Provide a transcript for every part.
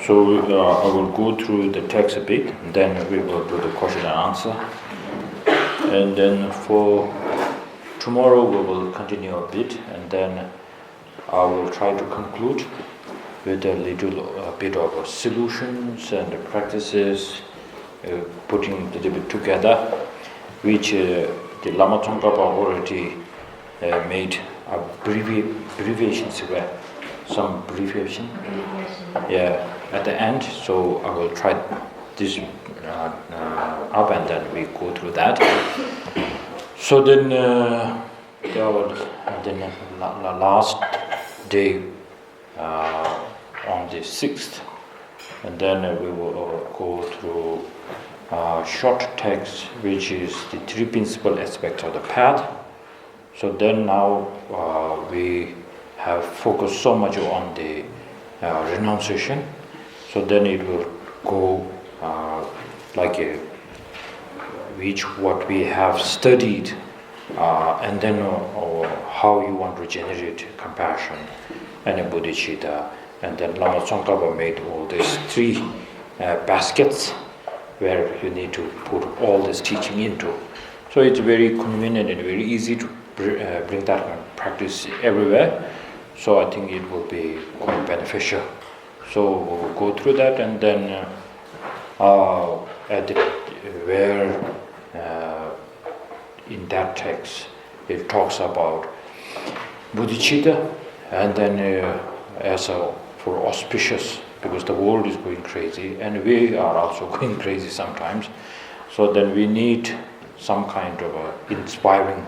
So I will go through the text a bit, and then we will do the question and answer. And then for tomorrow we will continue a bit, and then I will try to conclude with a little bit of solutions and practices, putting a little bit together, which the Lama Tsongkhapa already made abbreviations, some abbreviation, at the end. So I will try this up, and then we go through that. So then the last day on the 6th, and then we will go through short text, which is the three principal aspects of the path. So then now we have focused so much on the renunciation. So then it will go what we have studied, and then how you want to generate compassion and a bodhicitta. And then Lama Tsongkhapa made all these three baskets where you need to put all this teaching into. So it's very convenient and very easy to bring that practice everywhere. So I think it will be quite beneficial. So we'll go through that, and then in that text it talks about bodhicitta, and then for auspicious, because the world is going crazy and we are also going crazy sometimes. So then we need some kind of inspiring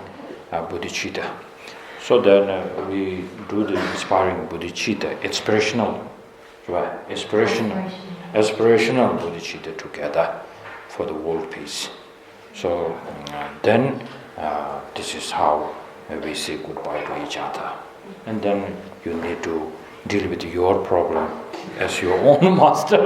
bodhicitta. So then we do the inspiring bodhicitta, aspirational bodhicitta together for the world peace. So then this is how we say goodbye to each other. And then you need to deal with your problem as your own master.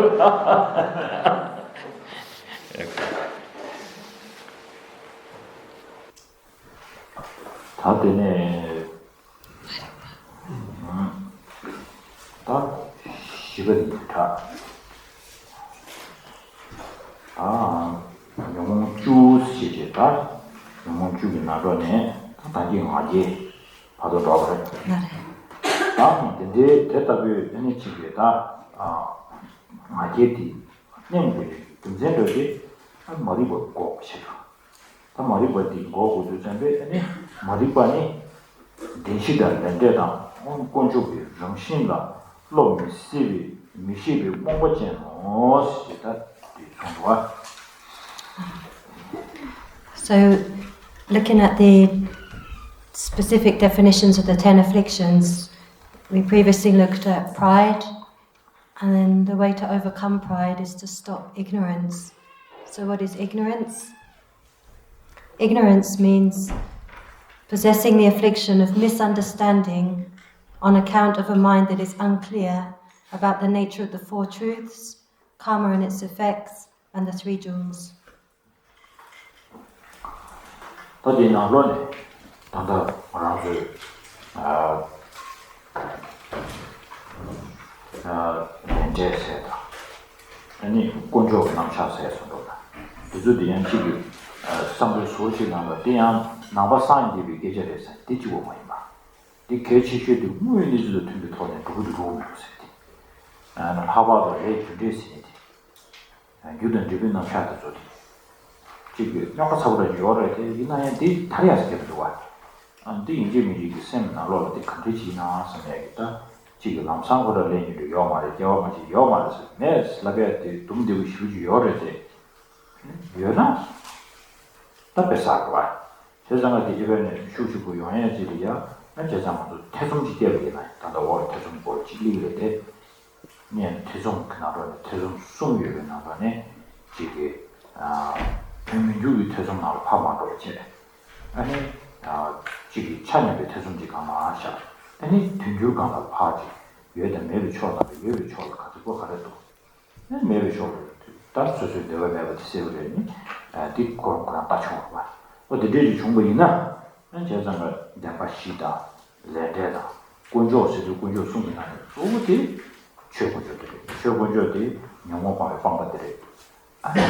So, looking at the specific definitions of the 10 afflictions, we previously looked at pride, and then the way to overcome pride is to stop ignorance. So what is ignorance? Ignorance means possessing the affliction of misunderstanding on account of a mind that is unclear about the nature of the four truths, karma and its effects, and the three jewels. 최고조디 영어방에 방받들이 아니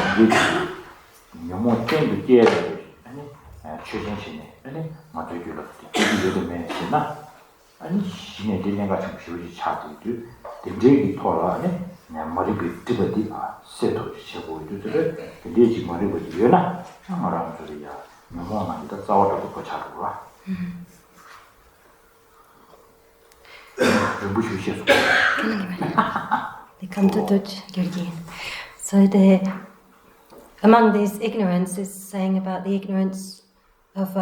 영어 땡도 깨야 아니 최신신이 아니 맞으기로 이게 되면서나 아니 신의 되는가 좀 쉬우지 차도도 된적이 돌아 아니 내 머리가 뜨거디 세도 쉬고 이들을 내지 머리가 되나 말하는 소리야 영어만 더 싸워도 그 자루라 They come to touch Georgian. So among these ignorance is saying about the ignorance of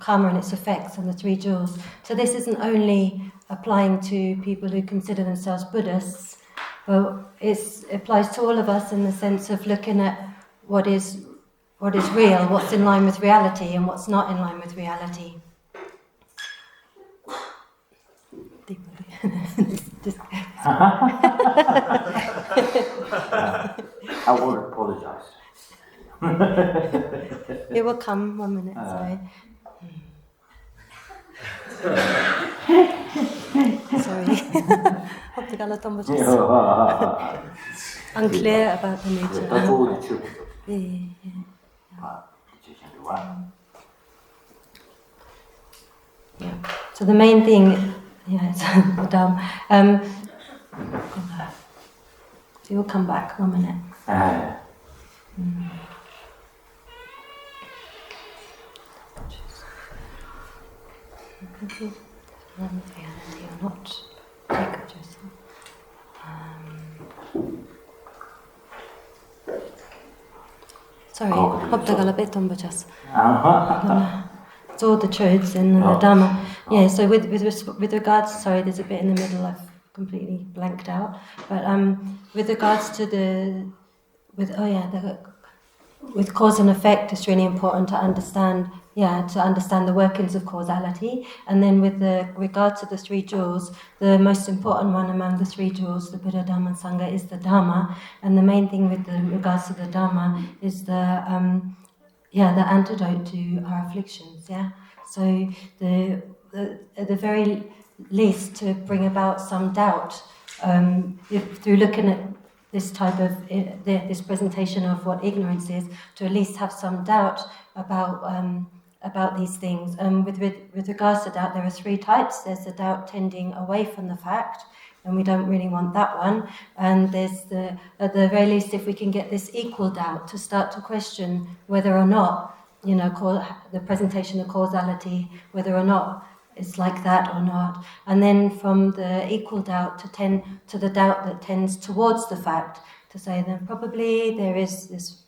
karma and its effects and the three jewels. So this isn't only applying to people who consider themselves Buddhists, but it applies to all of us in the sense of looking at what is real, what's in line with reality and what's not in line with reality. I will apologize. It will come 1 minute, sorry. Sorry. Unclear about the nature. Yeah. So the main thing, it's dumb. So you'll come back 1 minute. You're not take of yourself. Sorry, it's all the truths in the Dharma. Yeah, so with regards, sorry, there's a bit in the middle I've completely blanked out. But with regards to with cause and effect, it's really important to understand the workings of causality. And then with regard to the three jewels, the most important one among the three jewels, the Buddha, Dhamma, and Sangha, is the Dhamma. And the main thing with regards to the Dhamma is the antidote to our afflictions. Yeah. So at the very least, to bring about some doubt through looking at this type of this presentation of what ignorance is, to at least have some doubt about these things. With regards to doubt, there are three types. There's the doubt tending away from the fact, and we don't really want that one. And there's at the very least, if we can get this equal doubt to start to question whether or not, the presentation of causality, whether or not it's like that or not. And then from the equal doubt to tend to the doubt that tends towards the fact, to say then probably there is this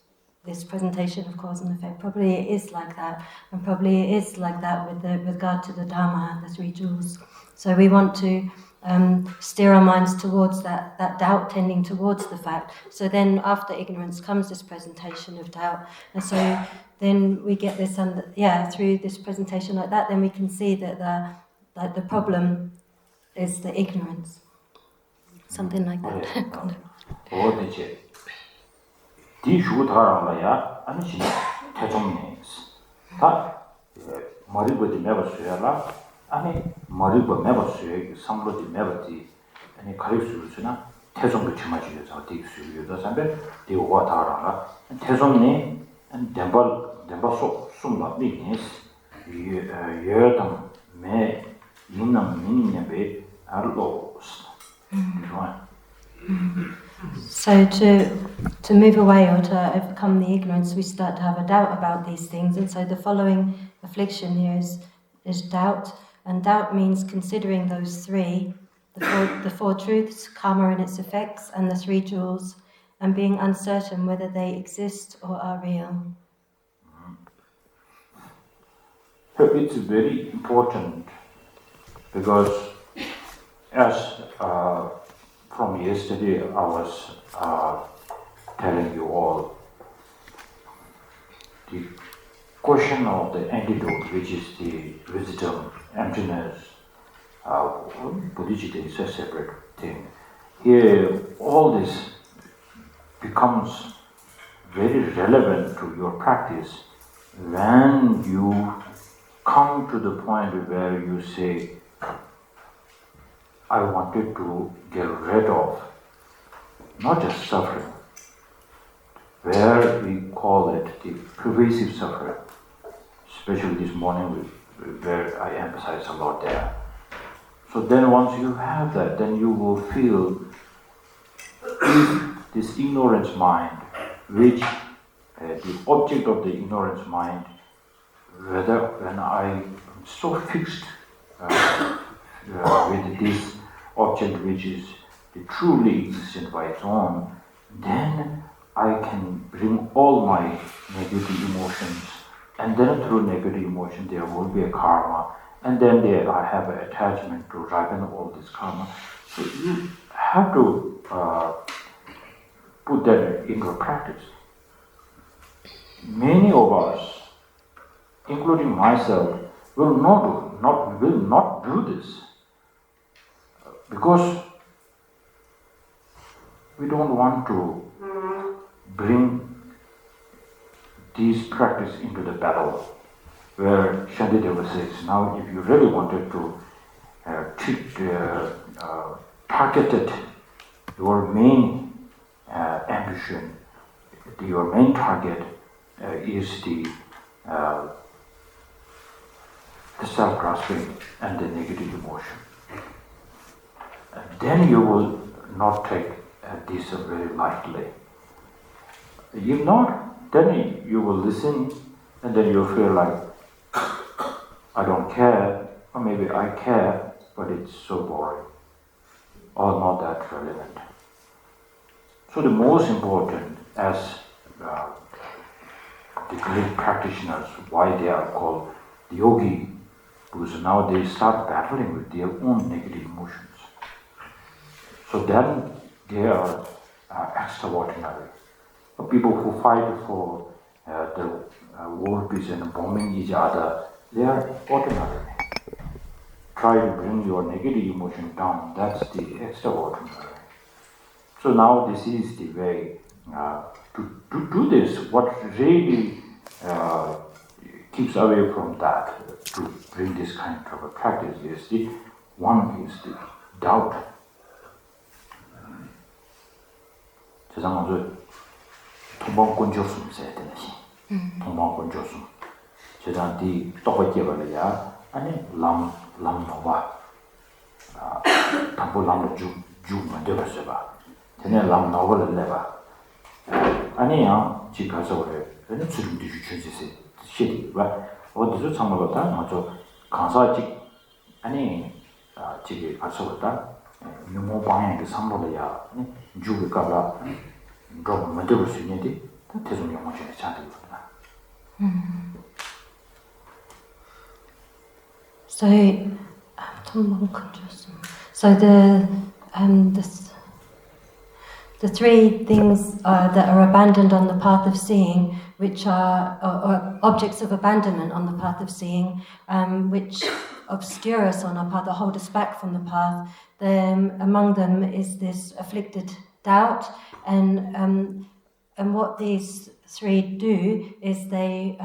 presentation of cause and effect, probably it is like that, and probably it is like that with regard to the Dhamma, the three jewels. So we want to steer our minds towards that doubt tending towards the fact. So then after ignorance comes this presentation of doubt, and so then we get this through this presentation like that, then we can see that the problem is the ignorance. Something like that. So to move away or to overcome the ignorance, we start to have a doubt about these things. And so the following affliction here is doubt. And doubt means considering those three, the four truths, karma and its effects, and the three jewels, and being uncertain whether they exist or are real. It's very important because as from yesterday I was telling you all the question of the antidote, which is the wisdom, emptiness, Buddhista is a separate thing. Here all this becomes very relevant to your practice when you come to the point where you say, I wanted to get rid of not just suffering, where we call it the pervasive suffering, especially this morning where I emphasize a lot there. So then once you have that, then you will feel this ignorance mind, which the object of the ignorance mind, whether when I am so fixed with this object which is truly existent by its own, then I can bring all my negative emotions, and then through negative emotion there will be a karma, and then there I have an attachment to ripen all this karma. So you have to put that into practice. Many of us, including myself, will not do this because we don't want to bring these practice into the battle, where Shantideva says, now if you really wanted to targeted your main ambition, your main target is the self-grasping and the negative emotion. And then you will not take this very lightly. If not, then you will listen, and then you feel like, I don't care, or maybe I care, but it's so boring, or not that relevant. So the most important, as the great practitioners, why they are called the yogi, because now they start battling with their own negative emotions. So then they are extraordinary. People who fight for the world peace and bombing each other, they are ordinary. Try to bring your negative emotion down, that's the extraordinary. So now this is the way to do this. What really keeps away from that, to bring this kind of a practice, is the doubt. 세상 먼저 통방권 줬음 써야 되는 시. 통방권 줬음. 세상 뒤 똑같이 버려야 아니 람 나와. 담보 람을 주 먼저 봤어 봐. 전에 람 나오를 내봐. 아니야. 지 가서 그래. 그냥 주름도 주체세. 시리 봐. 어디서 참고다 먼저 강사직 아니 지게 가서 그다. 너무 방향이 상보려야 주기가라 좀 만들 수 있는데 대중 영어전에 잘 되거든요. So the three things that are abandoned on the path of seeing, which are or objects of abandonment on the path of seeing, which obscure us on our path, that hold us back from the path. Among them is this afflicted doubt, and what these three do is they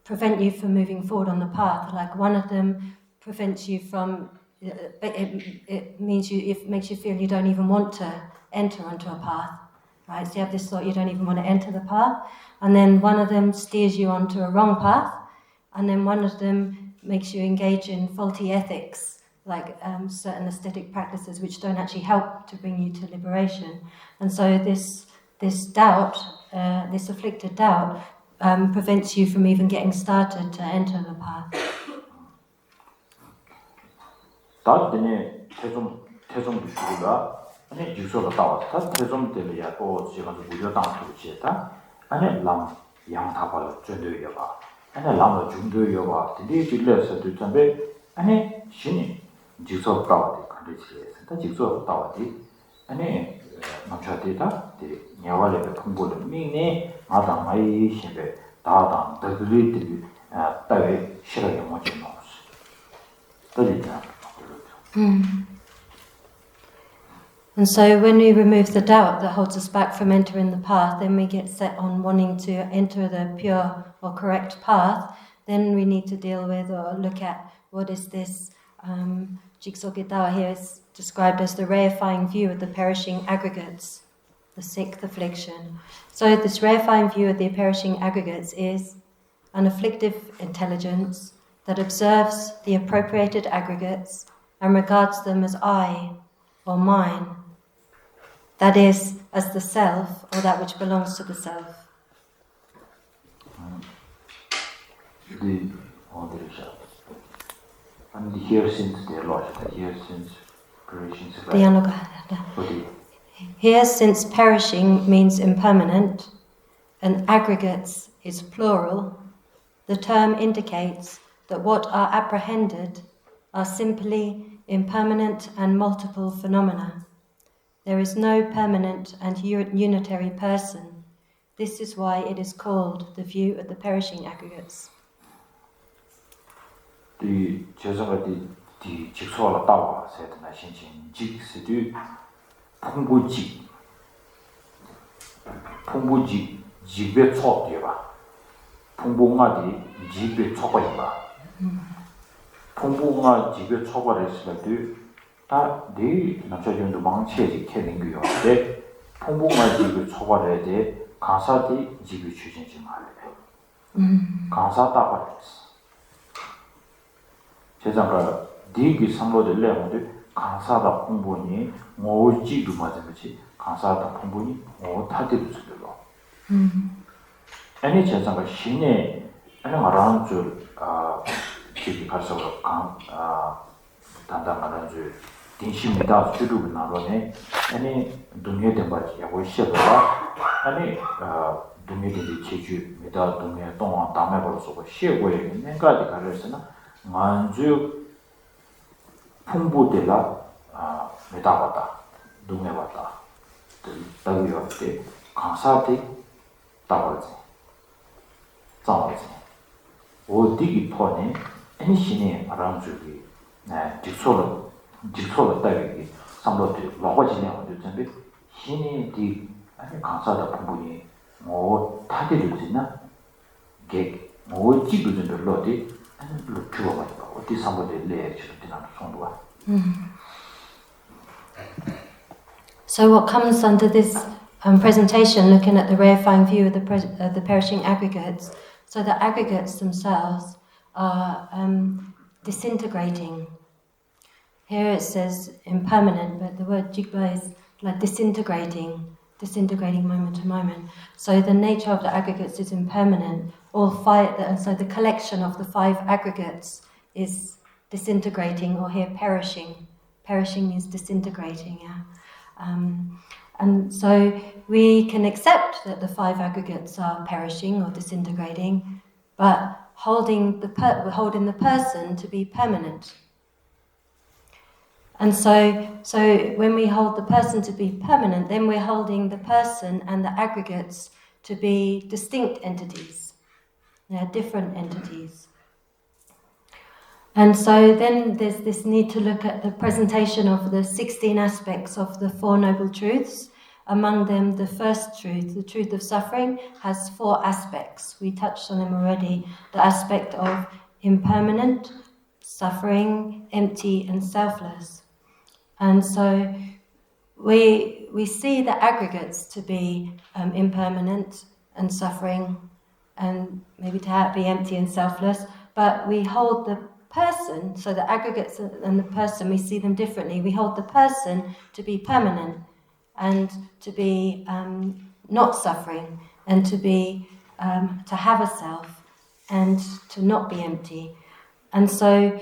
prevent you from moving forward on the path. Like one of them prevents you from. It makes you feel you don't even want to enter onto a path, right? So you have this thought you don't even want to enter the path, and then one of them steers you onto a wrong path, and then one of them makes you engage in faulty ethics, like certain aesthetic practices which don't actually help to bring you to liberation. And so this doubt, this afflicted doubt, prevents you from even getting started to enter the path. 태좀 주시고가 아니 주소가 따왔다. 태좀 때려야 또 지금 무료 당투 지다. 아니 람 양타발 전도여 봐. 아니 람의 중도여 봐. 근데 빌려서도 전에 아니 신이 주소 따왔다. 그렇지. 다 주소 따왔다. 아니 남자들다. 이 냐와레 통보를 미네 마다 많이 신베 다다 더들이 따에 싫어요 뭐지 뭐. 떨리다. And so when we remove the doubt that holds us back from entering the path, then we get set on wanting to enter the pure or correct path. Then we need to deal with or look at what is this Jigsaw Gitawa here is described as the reifying view of the perishing aggregates. the sixth affliction. So this rarefying view of the perishing aggregates is an afflictive intelligence that observes the appropriated aggregates and regards them as I or mine, that is, as the self or that which belongs to the self. And here since their logic, here since perishing. Here since perishing means impermanent and aggregates is plural, the term indicates that what are apprehended are simply impermanent and multiple phenomena. There is no permanent and unitary person. This is why it is called the view of the perishing aggregates. The Jigsaw Dawa said, I think, Jig Sidu, Pumbuji, Jigbe Chop Deva, Pumbungadi, Jigbe Chopaiba, Pumbunga Jigbe Chopar is like that the Nachajan to Mangche killing you, the Pumbunga Jigbe Chopare de Kansati Jigbe Chujin Kansata Paris. 제가 디기 상로를 내는데 강사다 공부니 뭐지도 맞는지 강사다 공부니 뭐 타디도 줄로. 아니 제가 신에 아니 말하는 줄 기기 가서 단단한 줄 딘심이다 주로 나로네 아니 동네 대바지 하고 시작하다 아니 동네들이 제주 메다 동네 동안 담에 걸어서 시고에 내가지 가르쳐서나 만주 풍부되라 메다바다 동네바다 따위었대 강사대 따버지 자버지 어디기 폰에 엔신의 아람주기 네 직소를 따위기 삼로들 먹어지냐 어디 전에 신이 디 아니 강사다 풍부니 뭐 타들이 되나 게 뭐지 그들로디 So what comes under this presentation, looking at the rarefying view of the perishing aggregates, so the aggregates themselves are disintegrating. Here it says impermanent, but the word jigba is like disintegrating moment to moment. So the nature of the aggregates is impermanent. All five, and so the collection of the five aggregates is disintegrating, or here perishing. Perishing means disintegrating, yeah. And so we can accept that the five aggregates are perishing or disintegrating, but holding the person to be permanent. And so when we hold the person to be permanent, then we're holding the person and the aggregates to be distinct entities. They're different entities. And so then there's this need to look at the presentation of the 16 aspects of the Four Noble Truths. Among them, the first truth, the truth of suffering, has 4 aspects. We touched on them already. The aspect of impermanent, suffering, empty, and selfless. And so we see the aggregates to be impermanent and suffering, and maybe to be empty and selfless, but we hold the person, so the aggregates and the person, we see them differently. We hold the person to be permanent and to be not suffering, and to be to have a self and to not be empty. And so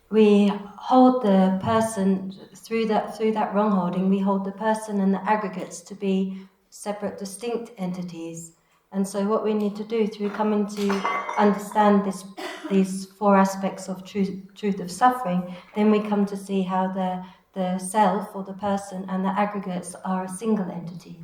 we hold the person through that wrong holding. We hold the person and the aggregates to be separate, distinct entities. And so what we need to do through coming to understand these 4 aspects of truth of suffering, then we come to see how the self or the person and the aggregates are a single entity.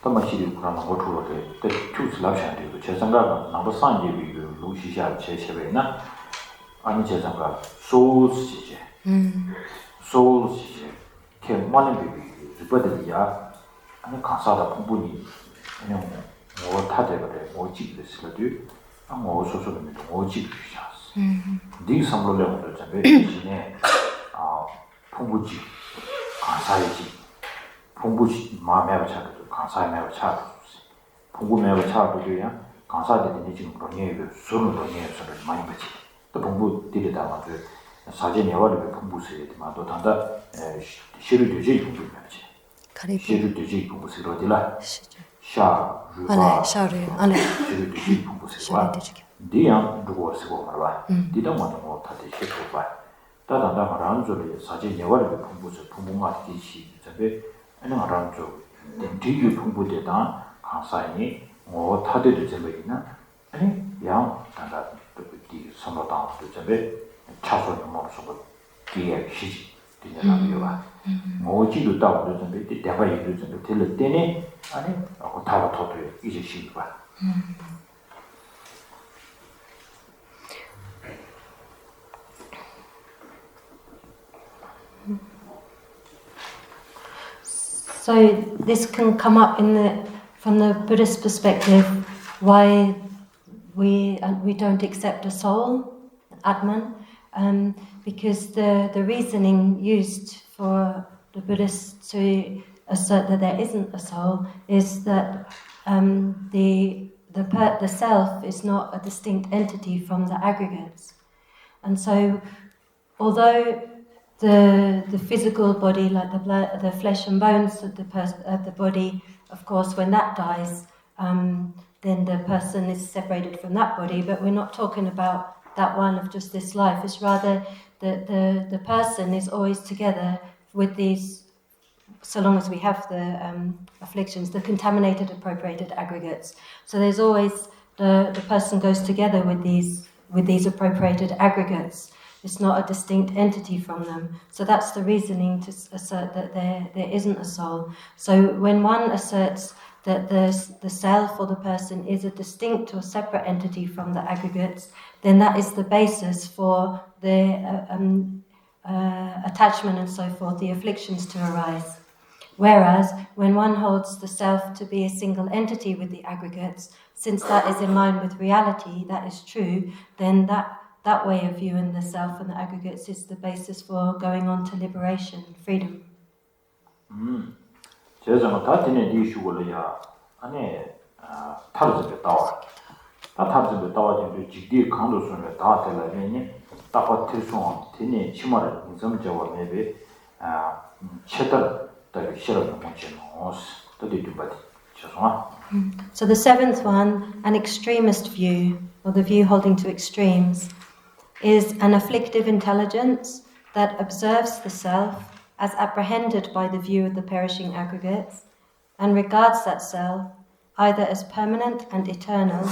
Tamashiri Kurama Gotu, the two selection, Chesanga, number Sanji, Lucia, Chesavena, and Chesanga, souls, souls, Kemani, Ribadia, and Kansada Pumbuni, or 타대거래 오직 됐을도 뭐 소소는 오직 샤스 네 삼로를 잡에 이제 풍부지 간사이지 풍부지 마음에 차도 간사에 차도 풍부에 차도 그냥 간사들이 지금 그러니 수는 그러니 서로 많이 같이 또 풍부들이다 맞아 사진 예화를 풍부세에 또 단다 시를 되지 풍부면지 시를 되지 풍부세로 되라 샤 루바 알레 시를 되지 풍부세와 디양 누구 쓰고 말아 디다 뭐 다들 시고 봐 다단다 말한저리 사진 예화를 풍부세 풍부가 되시 잡에 아니 말한저 되게 풍부되다 간사이 뭐 다들 제베이나 아니 양 단다 디 선로당 잡에 차소는 뭐서고 뒤에 시지 되냐고요. 뭐지도 따고 그러는데 대화 얘기를 좀 들을 때는 아니 다가 더도 이제 시기 봐. So this can come up from the Buddhist perspective, why we don't accept a soul, Atman, because the reasoning used for the Buddhists to assert that there isn't a soul is that the self is not a distinct entity from the aggregates, and so although the physical body, like the flesh and bones of the body, of course, when that dies, then the person is separated from that body. But we're not talking about that one of just this life. It's rather that the person is always together with these, so long as we have the afflictions, the contaminated, appropriated aggregates. So there's always the person goes together with these appropriated aggregates. It's not a distinct entity from them. So that's the reasoning to assert that there isn't a soul. So when one asserts that the self or the person is a distinct or separate entity from the aggregates, then that is the basis for the attachment and so forth, the afflictions to arise. Whereas when one holds the self to be a single entity with the aggregates, since that is in line with reality, that is true, then that way of viewing the self and the aggregates is the basis for going on to liberation, freedom. 제가 다티네 디슈고려야 아니 타르즈베 따와 다 타르즈베 따와지 지디 강도선에 다 될라니 따파 틀송 티네 치마를 인점적으로 매베 체들 더 싫어하는 문제는 또디 두바디 죄송아. So the seventh one, an extremist view, or the view holding to extremes, is an afflictive intelligence that observes the self as apprehended by the view of the perishing aggregates, and regards that self either as permanent and eternal,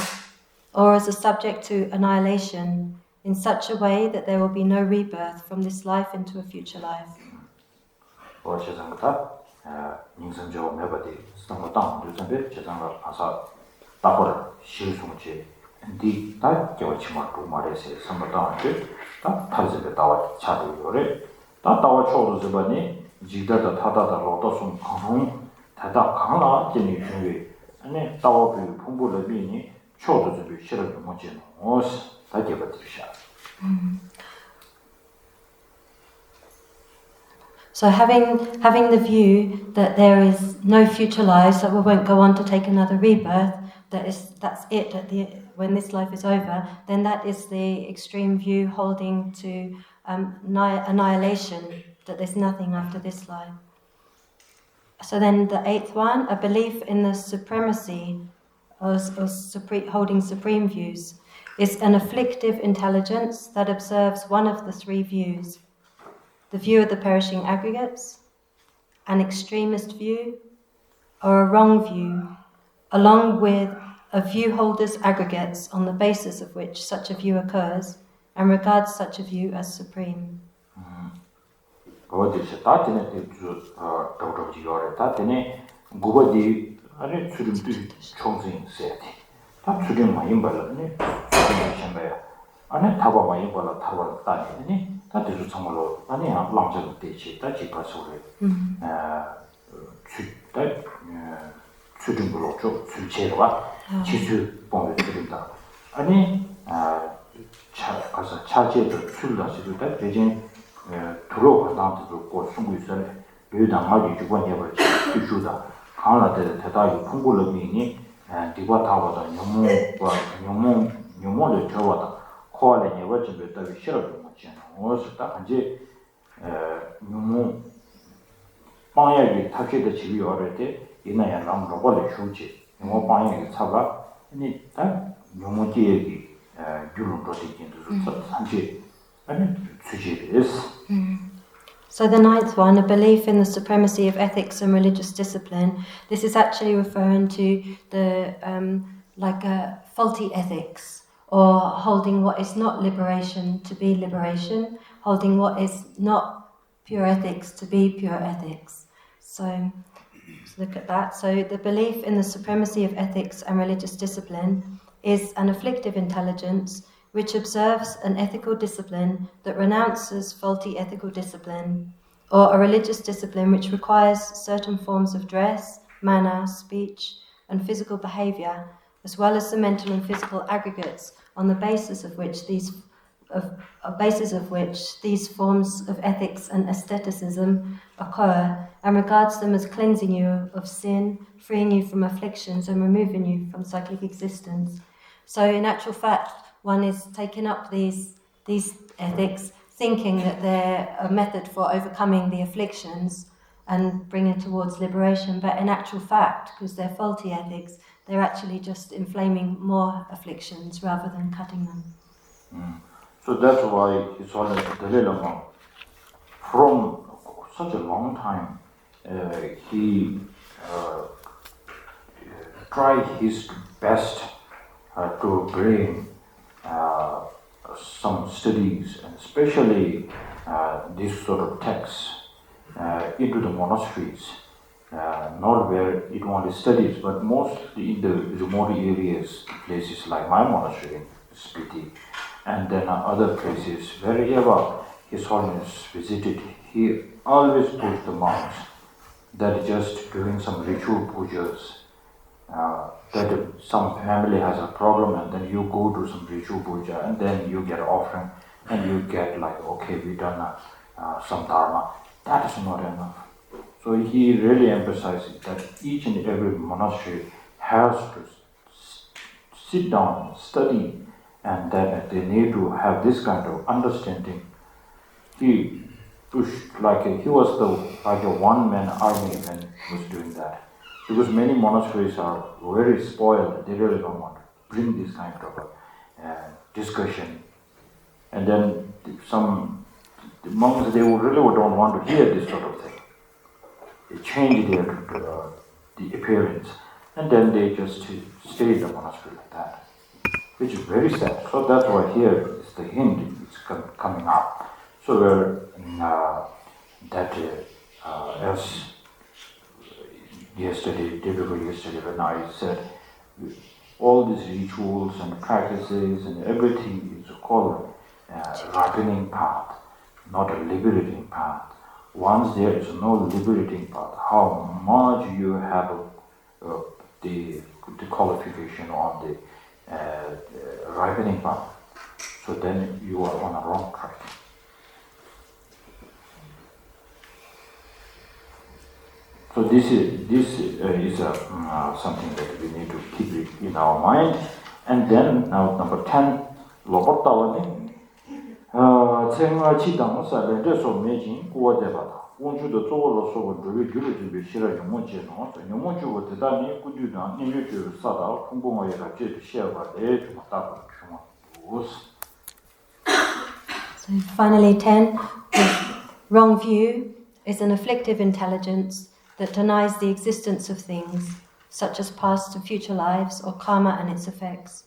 or as a subject to annihilation in such a way that there will be no rebirth from this life into a future life. 닝선저 매버디 스타모당 두선베 제장을 아사 따버를 실수무지 디 다겨치마도 말에서 선모당한테 다 타르즈베 따와 차도요래 다 따와 초도즈바니 지다다 타다다 로도송 강홍 다다 강나 진이 중에 아니 따와 그 풍부를 비니 초도즈베 싫어도 뭐지 오스 다겨버디샤. So having the view that there is no future lives, that we won't go on to take another rebirth, that's it when this life is over, then that is the extreme view holding to annihilation, that there's nothing after this life. So then the eighth one, a belief in the supremacy or holding supreme views, is an afflictive intelligence that observes one of the three views: the view of the perishing aggregates, an extremist view, or a wrong view, along with a view holder's aggregates on the basis of which such a view occurs, and regards such a view as supreme. 아니 타바마이 벌라 타바 따니 다들 정말로 아니 랑저도 되지 다지 가서래 주다 수준 그렇죠. 술체와 지수 봉을 드린다. 아니 가서 차지에도 술다 시도다 대신 들어가다도 고 숨고 있어요. 류당하기 주관해 버지 주다. 강나데 대다이 풍불음이니 디과 타고다 녀모를 저와다 코알에 내버지도 따위 싫어도 맞지. 어서다 이제 녀모 방야기 탑시의 집이 어릴 때 이나야 남로벌을 휴지 뭐 방야기 차가 아니 다 녀모지 얘기 귤로 되긴도 산지 아니 수지です. So the ninth one, a belief in the supremacy of ethics and religious discipline. This is actually referring to the faulty ethics, or holding what is not liberation to be liberation, holding what is not pure ethics to be pure ethics. So let's look at that. So the belief in the supremacy of ethics and religious discipline is an afflictive intelligence which observes an ethical discipline that renounces faulty ethical discipline, or a religious discipline which requires certain forms of dress, manner, speech, and physical behavior, as well as the mental and physical aggregates on the basis of which these forms of ethics and aestheticism occur, and regards them as cleansing you of sin, freeing you from afflictions, and removing you from cyclic existence. So in actual fact, one is taking up these ethics, thinking that they're a method for overcoming the afflictions and bringing towards liberation, but in actual fact, because they're faulty ethics, they're actually just inflaming more afflictions rather than cutting them. So that's why His Holiness Dalai Lama, from such a long time, he tried his best to bring some studies, and especially this sort of texts, into the monasteries, not where it only studies, but mostly in the remote areas, places like my monastery in Spiti, and then other places, wherever His Holiness visited, he always pushed the monks that just doing some ritual pujas, that some family has a problem and then you go do some ritual puja and then you get offering and you get like, okay, we done some dharma. That is not enough. So he really emphasizes that each and every monastery has to sit down, study, and that they need to have this kind of understanding. He pushed he was like a one-man army when he was doing that. Because many monasteries are very spoiled, they really don't want to bring this kind of discussion. And then the monks, they really don't want to hear this sort of thing. They change the appearance, and then they just stay in the monastery like that, which is very sad. So that's why here is the hint is coming up. So as yesterday when I said all these rituals and practices and everything is called ripening path, not a liberating path. Once there is no liberating path, how much you have the qualification on the ripening path, so then you are on a wrong track. So this is something that we need to keep it in our mind. And then now number 10, 로버타원이 생활치 당사를 대소 매진 구워대바다. 원주도 쪽으로서 우리 규례를 싫어 영문지노. 영문주고 대단히 꾸준한 인류주를 쌓아 공공화에 같이 시야가 내 주마다 주마. So finally 10, the wrong view is an afflictive intelligence that denies the existence of things, such as past and future lives, or karma and its effects,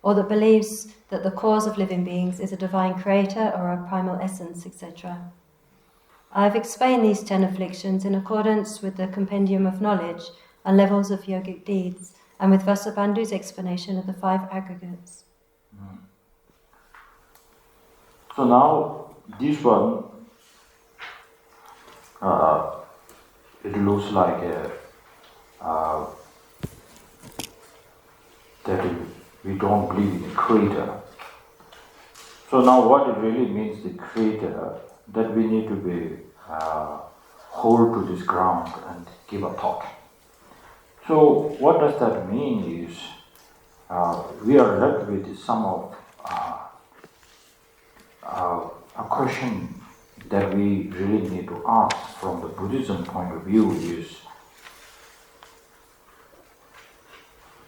or that believes that the cause of living beings is a divine creator or a primal essence, etc. I have explained these 10 afflictions in accordance with the Compendium of Knowledge and Levels of Yogic Deeds, and with Vasubandhu's explanation of the 5 aggregates. So now, this one, it looks like that we don't believe in the creator. So now what it really means, the creator, that we need to be hold to this ground and give a thought. So what does that mean is, we are left with some of a question that we really need to ask from the Buddhism point of view is,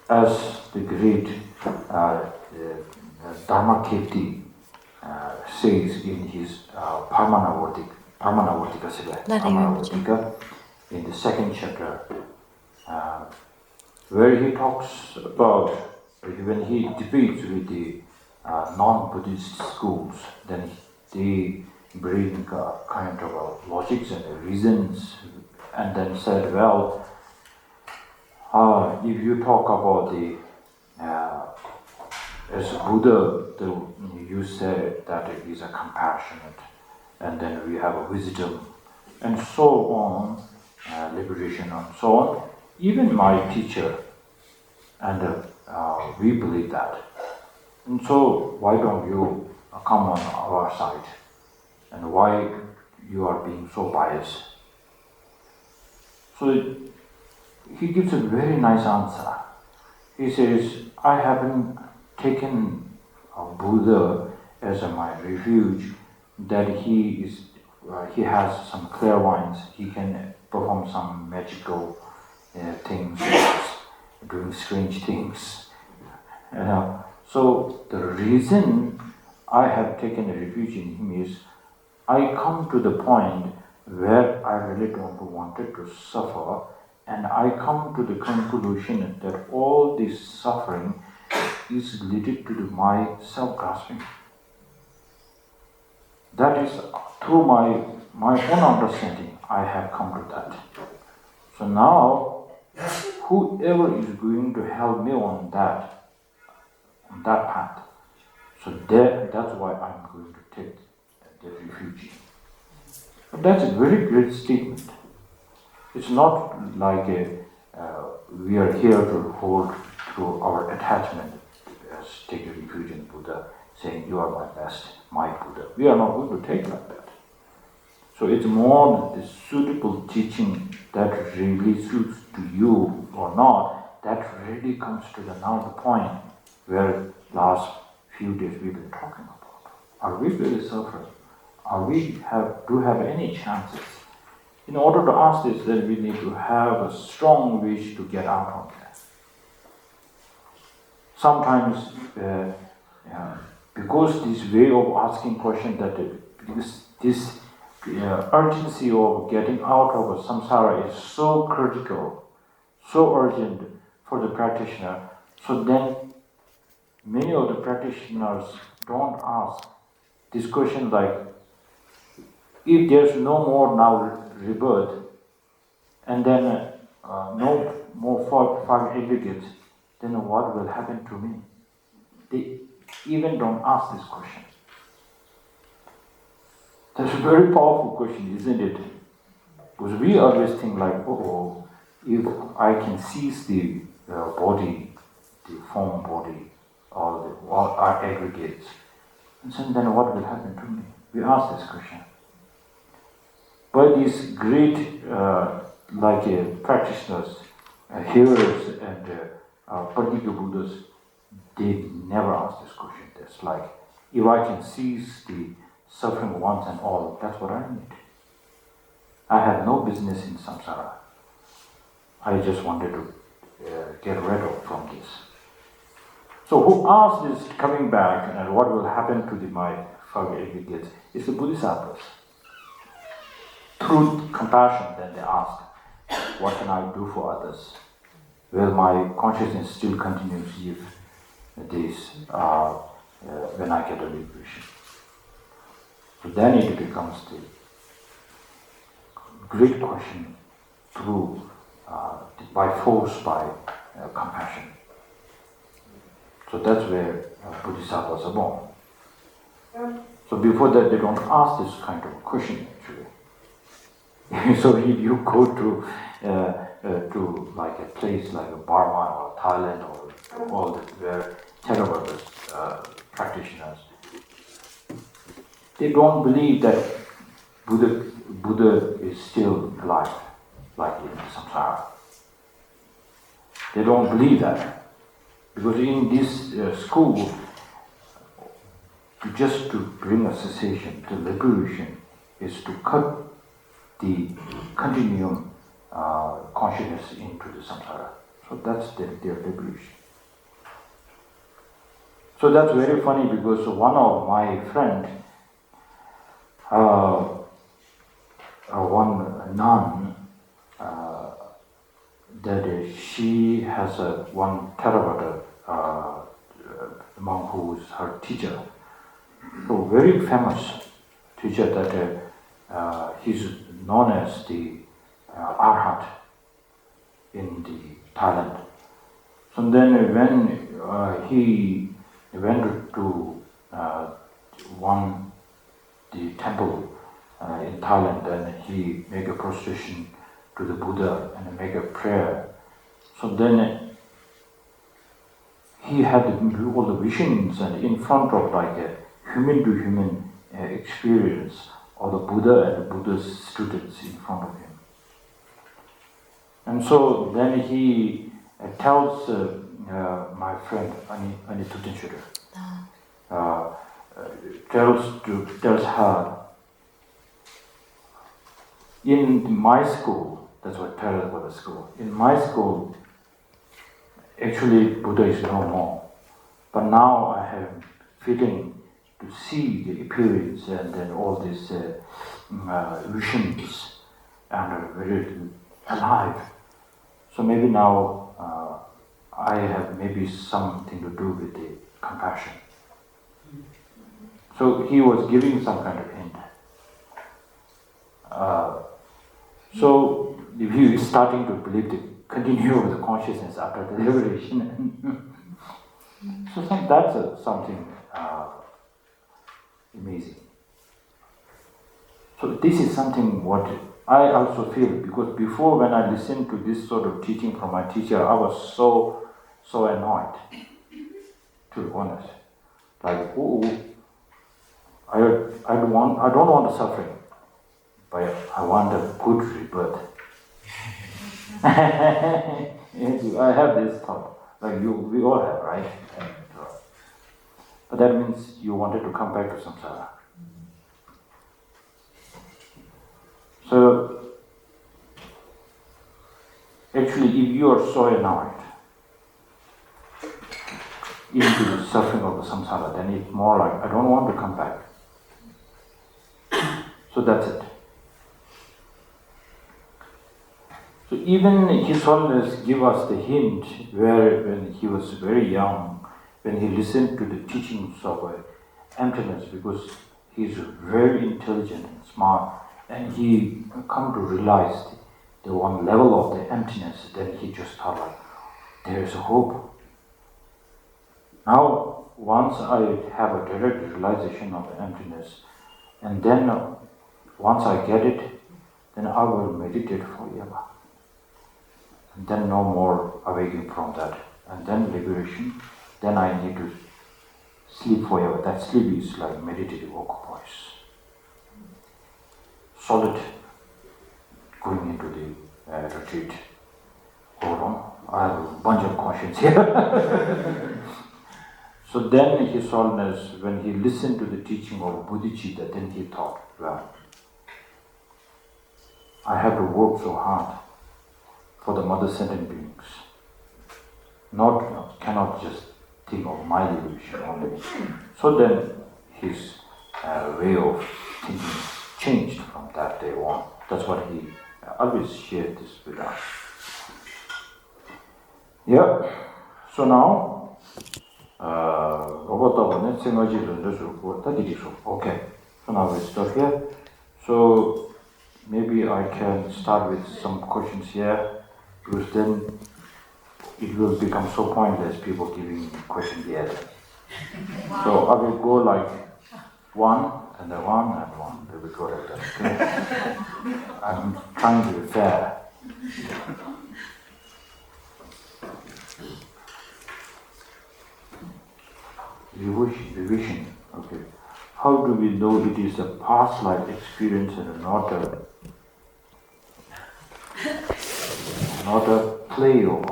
as the great Dharmakirti says in his Parmanavartika Siddha, in the second chapter, where he talks about when he debates with the non-Buddhist schools, then they bring kind of logics and reasons, and then said, well, if you talk about the as Buddha, you said that it is a compassionate, and then we have a wisdom, and so on, liberation and so on. Even my teacher, and we believe that. And so why don't you come on our side? And why you are being so biased? So he gives a very nice answer. He says, I haven't taken Buddha as my refuge, that he has some clairvoyance, he can perform some magical things, doing strange things. So the reason I have taken a refuge in him is, I come to the point where I really don't want it to suffer, and I come to the conclusion that all this suffering is related to my self-grasping. That is through my own understanding I have come to that. So now, whoever is going to help me on that path, so that's why I'm going to take the refuge. But that's a very great statement. It's not like we are here to hold through our attachment as take a refuge in Buddha, saying you are my best, my Buddha. We are not going to take like that. So it's more the suitable teaching that really suits to you or not, that really comes to the point where last few days we've been talking about. Are we really suffering? Do have any chances? In order to ask this, then we need to have a strong wish to get out of that. Sometimes, because this way of asking questions, that this urgency of getting out of samsara is so critical, so urgent for the practitioner, so then many of the practitioners don't ask this question like, if there's no more now rebirth, and then no more five aggregates, then what will happen to me? They even don't ask this question. That's a very powerful question, isn't it? Because we always think like, if I can seize the body, the form body, or our aggregates, and so then what will happen to me? We ask this question. But these great practitioners, hearers, and particular Buddhas, they never ask this question. It's like, if I can seize the suffering once and all, that's what I need. I have no business in samsara. I just wanted to get rid of from this. So who asks this coming back and what will happen to my five aggregates is the Bodhisattvas. Through compassion, then they ask, what can I do for others? Will my consciousness still continue to give this when I get a liberation? So then it becomes the great question through, by force, by compassion. So that's where Bodhisattvas are born. So before that, they don't ask this kind of question actually. So if you go to to like a place like Burma or Thailand or all the where Theravada practitioners, they don't believe that Buddha is still alive, like in samsara. They don't believe that, because in this school, just to bring a cessation, the liberation is to cut the continuum consciousness into the samsara. So that's their liberation. So that's very funny, because one of my friend, one nun, that she has one Theravada monk who is her teacher. So very famous teacher that he's known as the Arhat in the Thailand. So then when he went to the temple in Thailand, then he made a prostration to the Buddha and make a prayer. So then he had all the visions, and in front of like a human to human experience of the Buddha and the Buddha's students in front of him. And so then he tells my friend Ani Tushita, tells her, in my school, that's what Theravada school, in my school, actually Buddha is no more. But now I have feeling to see the appearance and then all these visions and are very alive. So maybe now I have maybe something to do with the compassion. So he was giving some kind of hint. So if he is starting to believe to continue with the consciousness after the liberation, so that's something amazing. So this is something what I also feel, because before when I listened to this sort of teaching from my teacher, I was so annoyed, to be honest. Like, I don't want the suffering, but I want a good rebirth. I have this thought, like we all have, right? But that means you wanted to come back to samsara. So, actually, if you are so annoyed into the suffering of the samsara, then it's more like, I don't want to come back. So that's it. So even His Holiness give us the hint where when he was very young, when he listened to the teachings of emptiness, because he's very intelligent and smart, and he come to realize the one level of the emptiness, then he just thought like, there is a hope. Now, once I have a direct realization of the emptiness, and then once I get it, then I will meditate forever. And then no more awakening from that. And then liberation, then I need to sleep forever. That sleep is like meditative occupies. Solid, going into the retreat. Hold on, I have a bunch of questions here. So then His Holiness, when he listened to the teaching of Bodhicitta, then he thought, well, I have to work so hard for the mother sentient beings. Cannot just think of my liberation only. So then his way of thinking changed from that day on. That's what he always shared this with us. Yeah. So now, okay. So now we stop here. So maybe I can start with some questions here, because then it will become so pointless, people giving questions here. So I will go like one, and then one, and one. We will go like that. Okay? I'm trying to be fair. Revision. Okay. How do we know it is a past life experience and not a play of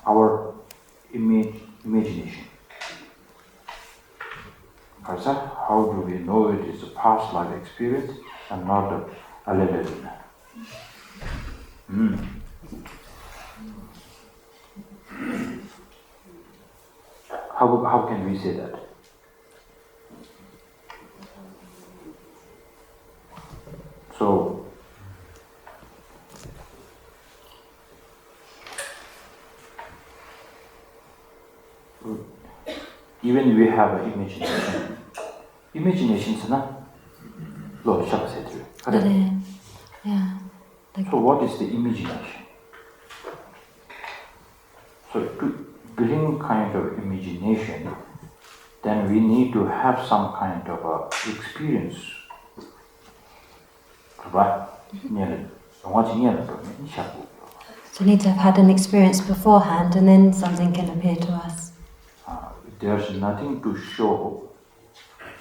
our imagination? How do we know it is a past life experience and not a alleluia? How can we say that? So, even we have an imagination. Imagination is not Lord Shaka said to you. Yeah. So what is the imagination? So to bring kind of imagination, then we need to have some kind of a experience. Right? So we need to have had an experience beforehand and then something can appear to us. There's nothing to show,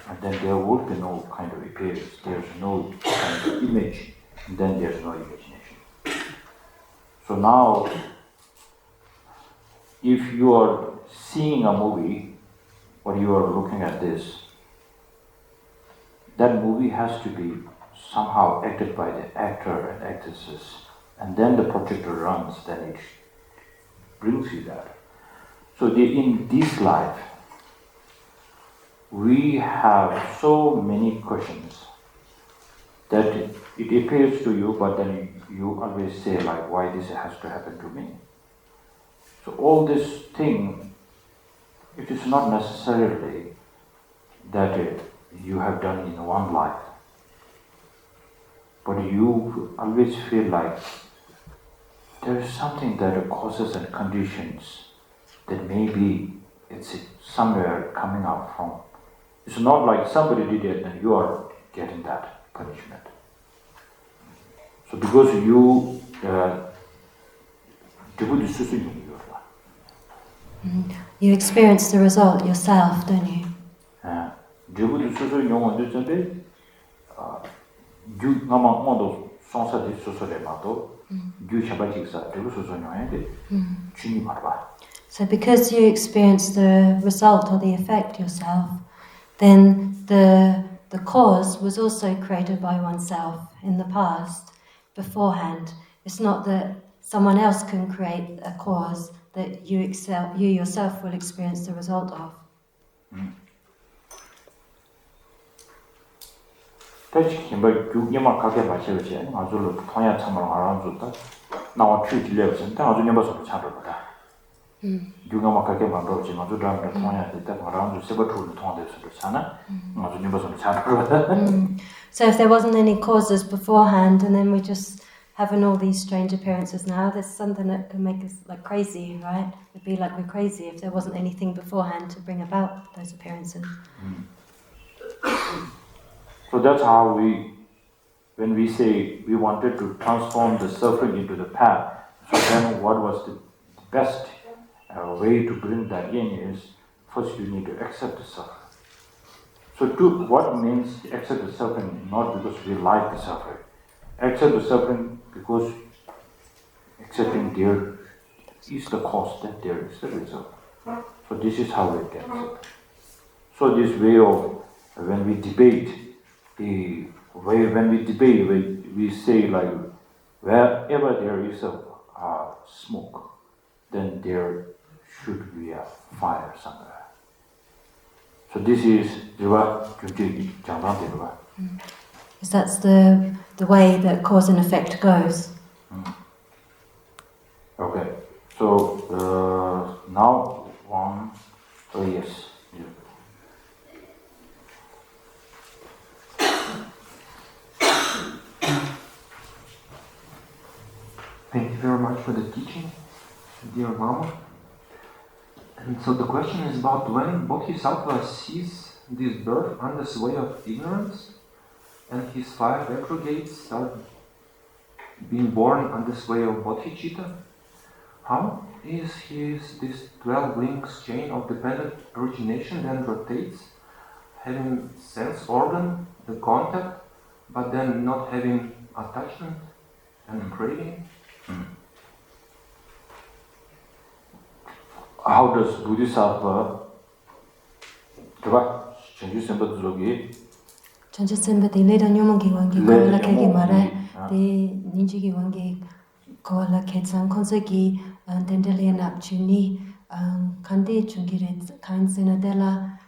and then there would be no kind of appearance. There's no kind of image, and then there's no imagination. So now, if you are seeing a movie, or you are looking at this, that movie has to be somehow acted by the actor and actresses, and then the projector runs, then it brings you that. So in this life, we have so many questions that it appears to you, but then you always say like, why this has to happen to me? So all this thing, it is not necessarily that you have done in one life, but you always feel like there is something that causes and conditions that maybe it's somewhere coming out from. It's not like somebody did it and you are getting that punishment. So because you You experience the result yourself, don't you? So because you experience the result or the effect yourself, then the cause was also created by oneself in the past, beforehand. It's not that someone else can create a cause that you yourself will experience the result of. So if there wasn't any causes beforehand and then we're just having all these strange appearances now, there's something that can make us like crazy, right? It'd be like we're crazy if there wasn't anything beforehand to bring about those appearances. So that's how when we say we wanted to transform the suffering into the path, so then what was the best way to bring that in is, first you need to accept the suffering. So what means accept the suffering? Not because we like the suffering. Accept the suffering because accepting there is the cause, that there is the result. So this is how we get it. So this way of, when we debate, we say like, wherever there is a smoke, then there should be a fire somewhere. So this is Because that's the way that cause and effect goes. Okay, so now yes. Thank you very much for the teaching, dear Lama. And so the question is about when Bodhisattva sees this birth under the way of ignorance, and his 5 retrogrades start being born on this way of bodhicitta, how is this 12 links chain of dependent origination then rotates, having sense organ, the contact, but then not having attachment and craving? How does Bodhisattva Tsenshab Rinpoche leda nyomongi wangi kola kegi mare de ninjigi wangi kola ketsang konsegi dendele nak chuni kandi chungire kain senadela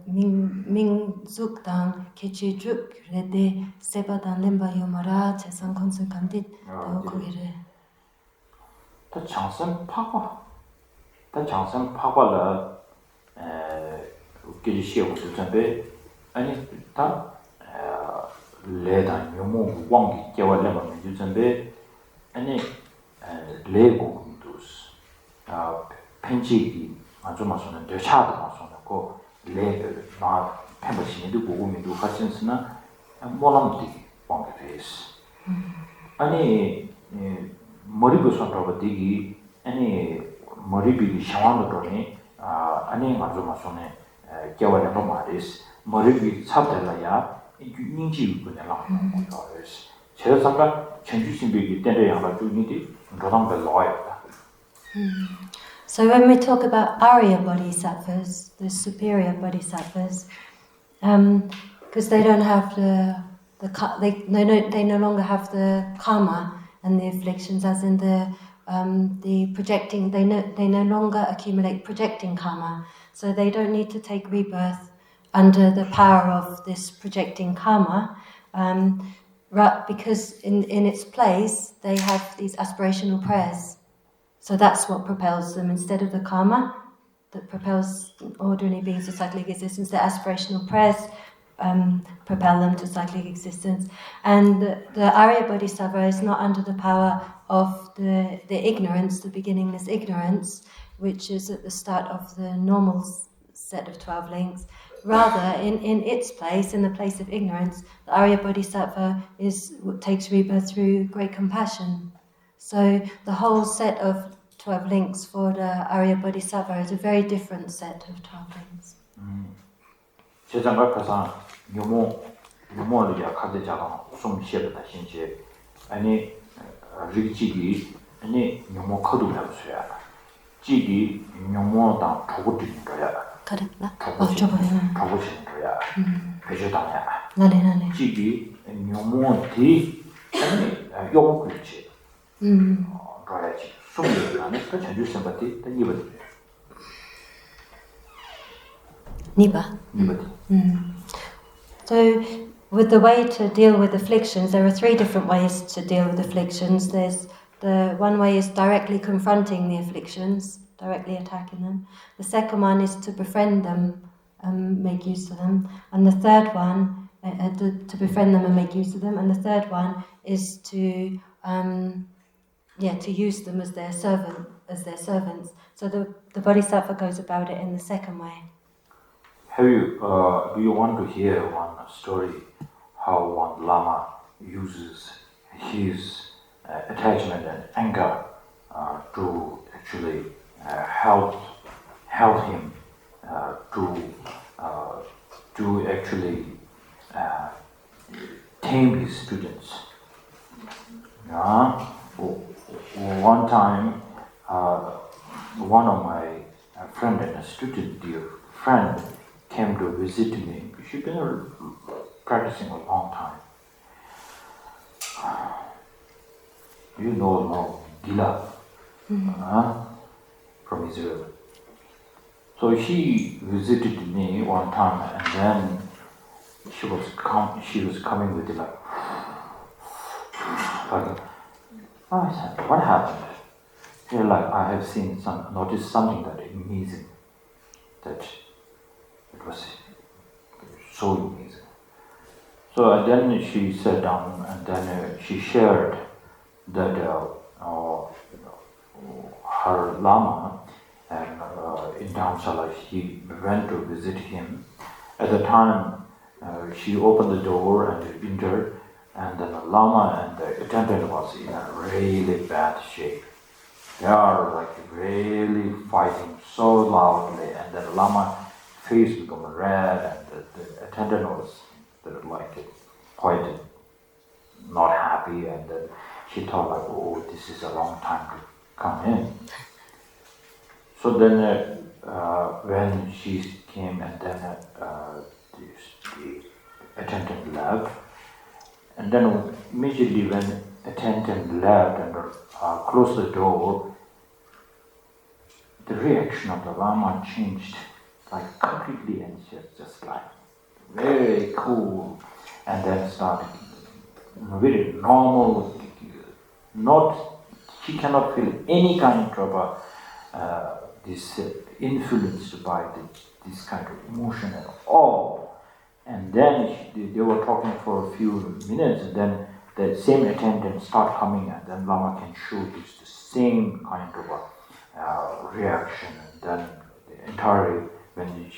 ming zuk dang kechi juk rede seba dan lemba yomara chesang konsen kandi do kogire 다 장선 파과라 웃기지 시하고 있는데 아니 다 레다 묘모 왕기 개월래만 유전데 아니 레고도스 펜치기 아주 마서는 대차도 마서고 레나 펜버시니도 고고미도 같이는스나 몰람디 왕게스 아니 머리부터 잡아디기 아니 머리비 샤완도니 아니 아주 마서네 개월래만 말이스 머리비 잡달라야 인지 그냥 나오는거스 제가 잠깐 전주신비기 때문에 아마 주니디 그런 로야다. So when we talk about Arya bodhisattvas, the superior bodhisattvas, because they don't have they no longer have the karma and the afflictions, as in the projecting. They no longer accumulate projecting karma, so they don't need to take rebirth under the power of this projecting karma. Because in its place they have these aspirational prayers. So that's what propels them instead of the karma that propels ordinary beings to cyclic existence. The aspirational prayers propel them to cyclic existence. And the Arya Bodhisattva is not under the power of the ignorance, the beginningless ignorance, which is at the start of the normal set of 12 links. Rather, in its place, in the place of ignorance, the Arya Bodhisattva takes rebirth through great compassion. So the whole set of 12 links for the Arya Bodhisattva is a very different set of 12 links. 제장각가상 요모를 카드자가 좀 시에다 신체 아니 리치기 아니 요모 카드라서야 지기 요모다 보고드린 거야. 그랬나? 저번에 보고신 거야. 배제당야. 나네. 지기 요모티 아니 요모 그렇지. 그래야지. 숨을 안에 그 전주 선바티 니버디. Niba. So, with the way to deal with afflictions, there are 3 different ways to deal with afflictions. There's the one way is directly confronting the afflictions, directly attacking them. The second one is to befriend them and make use of them. And the third one, to befriend them and make use of them. And the third one is to use them as their servants. So the Bodhisattva goes about it in the second way. Do you want to hear one story how one Lama uses his attachment and anger to actually help him to actually tame his students? One time, one of my friend and a student, dear friend, came to visit me. She'd been practicing a long time. You know Gila from Israel. So she visited me one time, and then she was coming with like I said, what happened? I have noticed something that is amazing. That it was so amazing. So then she sat down and then she shared that her Lama and in Dharamsala she went to visit him. At the time she opened the door and entered, and then the Lama and the attendant was in a really bad shape. They are like really fighting so loudly, and the Lama face become red, and the attendant was like quite not happy, and then she thought like, oh, this is a wrong time to come in. So then when she came, and then the attendant left, and then immediately when attendant left and closed the door, the reaction of the Lama changed like completely, and just like very cool, and then started very normal. She cannot feel any kind of this influenced by this kind of emotion at all. And then they were talking for a few minutes, and then the same attendant start coming, and then Lama can show this the same kind of reaction, and then the entire when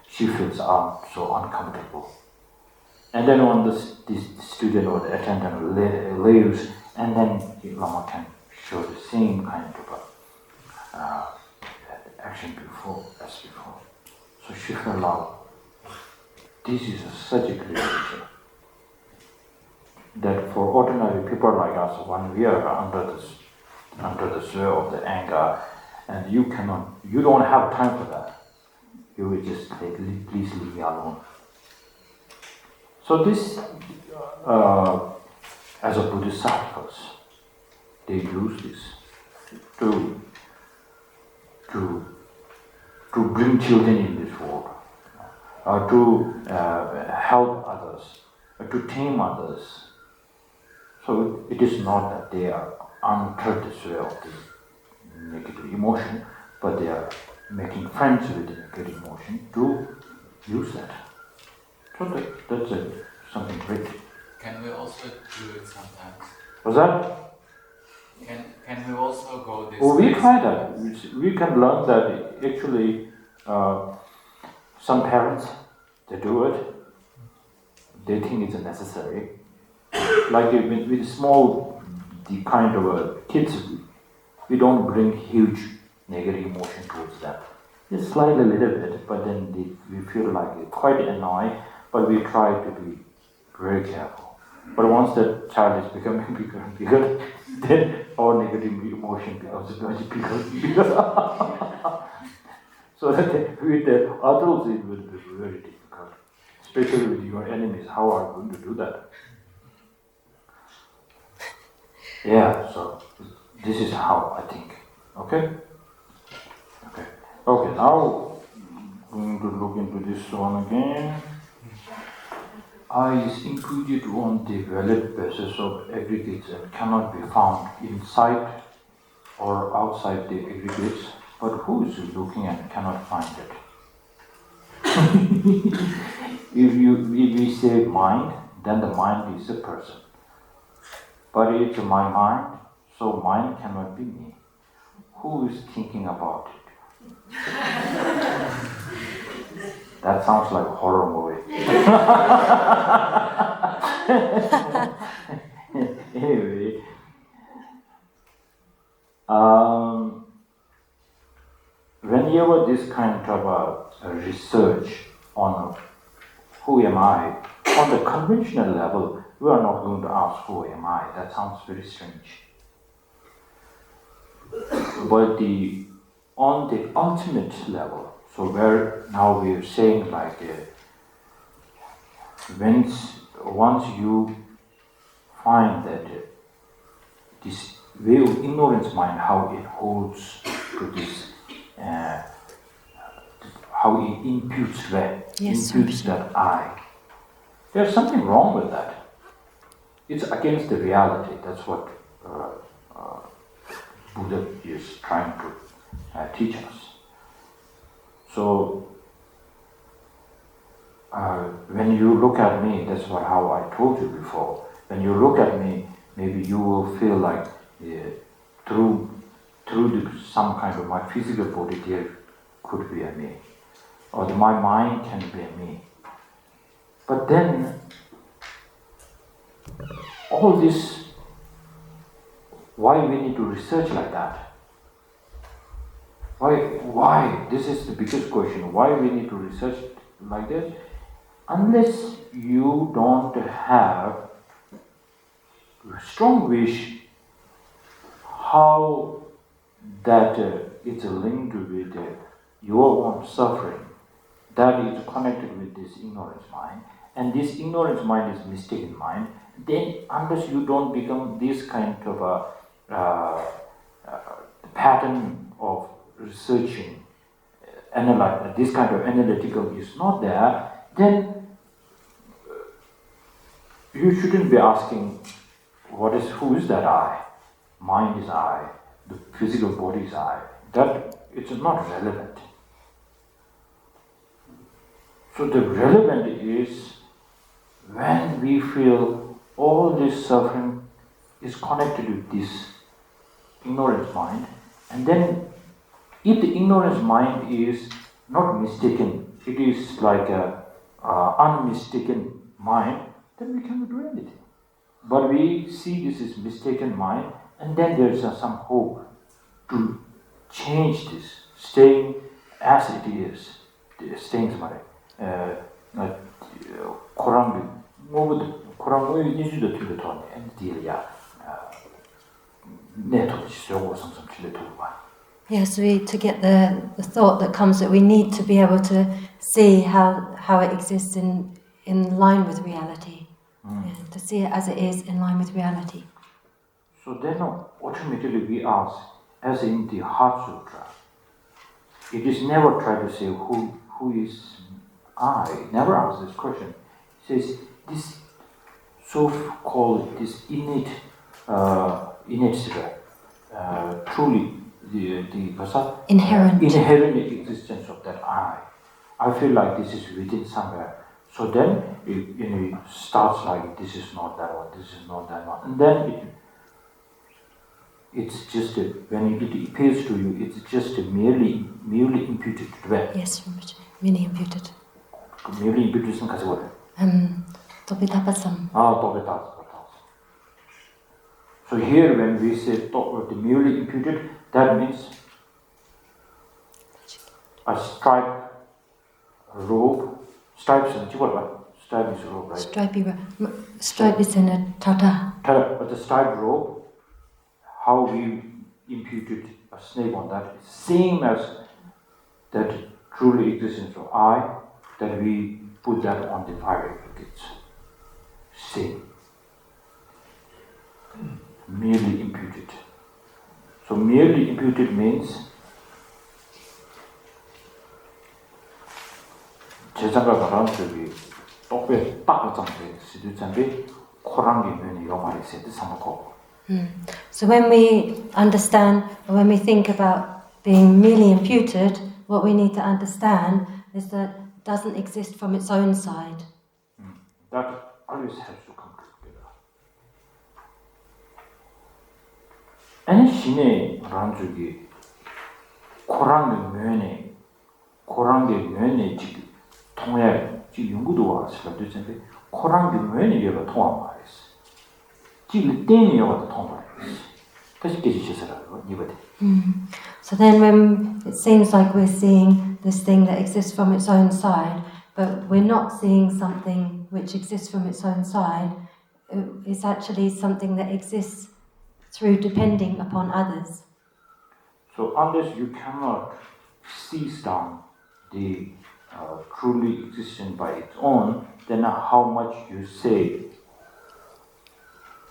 she feels so uncomfortable. And then when this student or the attendant leaves, and then the Lama can show the same kind of action as before. So she felt like this is such a great teacher that for ordinary people like us, when we are under the sway of the anger, and you don't have time for that. You will just say, please leave me alone. So this, as a Buddhist disciples, they use this to bring children in this world, to help others, to tame others. So it is not that they are under the sway of the negative emotion, but they are making friends with the negative emotion to use that. So that's something great. Can we also do it sometimes? Was that? Can we also go this Oh, we way? try that. We can learn that actually some parents, they do it. They think it's necessary. Like with small, the kind of kids, we don't bring huge negative emotion towards them. Just slightly a little bit, but then we feel like it's quite annoying, but we try to be very careful. But once the child is becoming bigger and bigger, then our negative emotion becomes much bigger. So that with the adults it will be very difficult, especially with your enemies. How are you going to do that? Yeah, so this is how I think. Okay, now I'm going to look into this one again. I is included on the valid basis of aggregates and cannot be found inside or outside the aggregates, but who is looking and cannot find it? If we say mind, then the mind is a person. But it's my mind, so mind cannot be me. Who is thinking about it? That sounds like a horror movie. Anyway, whenever this kind of research on who am I, on the conventional level, we are not going to ask who am I. That sounds very strange. But on the ultimate level, so where now we are saying like once you find that this way of ignorance mind, how it holds to this, how it imputes that I. There's something wrong with that. It's against the reality. That's what Buddha is trying to teach us. So when you look at me, that's how I told you before. When you look at me, maybe you will feel like through some kind of my physical body there could be a me, or my mind can be a me. But then all this, why we need to research like that? Why? This is the biggest question. Why we need to research like this? Unless you don't have a strong wish how that it's linked with your own suffering, that is connected with this ignorance mind, and this ignorance mind is mistaken mind, then unless you don't become this kind of a pattern of researching, this kind of analytical is not there, then you shouldn't be asking who is that I? Mind is I, the physical body is I. That it's not relevant. So the relevant is when we feel all this suffering is connected with this ignorance mind, and then if the ignorance mind is not mistaken, it is like a unmistaken mind, then we cannot do anything. But we see this is mistaken mind, and then there is some hope to change this, staying as it is, staying somewhere. Yes, to get the thought that comes that we need to be able to see how it exists in line with reality. Yeah, to see it as it is in line with reality. So then automatically we ask, as in the Heart Sutra, it is never try to say who is I. It never asks this question. It says this so-called this innate truly the inherent existence of that I feel like this is within somewhere. So then it starts like this is not that one, this is not that one, and then it's just when it appears to you, it's just merely imputed. Yes, merely imputed. Merely imputed is what? Topitapasam. So here when we say the merely imputed, that means a stripe, robe, stripes and stripe is robe, right? Stripe is in a tata. But the striped robe, how we imputed a snake on that, is same as that truly existence of I, that we put that on the 5 aggregates. Same. Merely imputed. So merely imputed means 제자가 말한 저기 똑배 딱정배 시두잔배 코랑기 면이 요 말이 세드 삼고. So when we understand, or when we think about being merely imputed, what we need to understand is that it doesn't exist from its own side. That always has to come together. And 신의 란주기 코랑기 면이 지금 통해 지금 연구도 왔을 때 전에 코랑기 면이 얘가 통한 말이었어. 지금 땡이 얘가 통한 말이었어. So then when it seems like we're seeing this thing that exists from its own side, but we're not seeing something which exists from its own side, it's actually something that exists through depending upon others. So unless you cannot seize down the truly existent by its own, then how much you say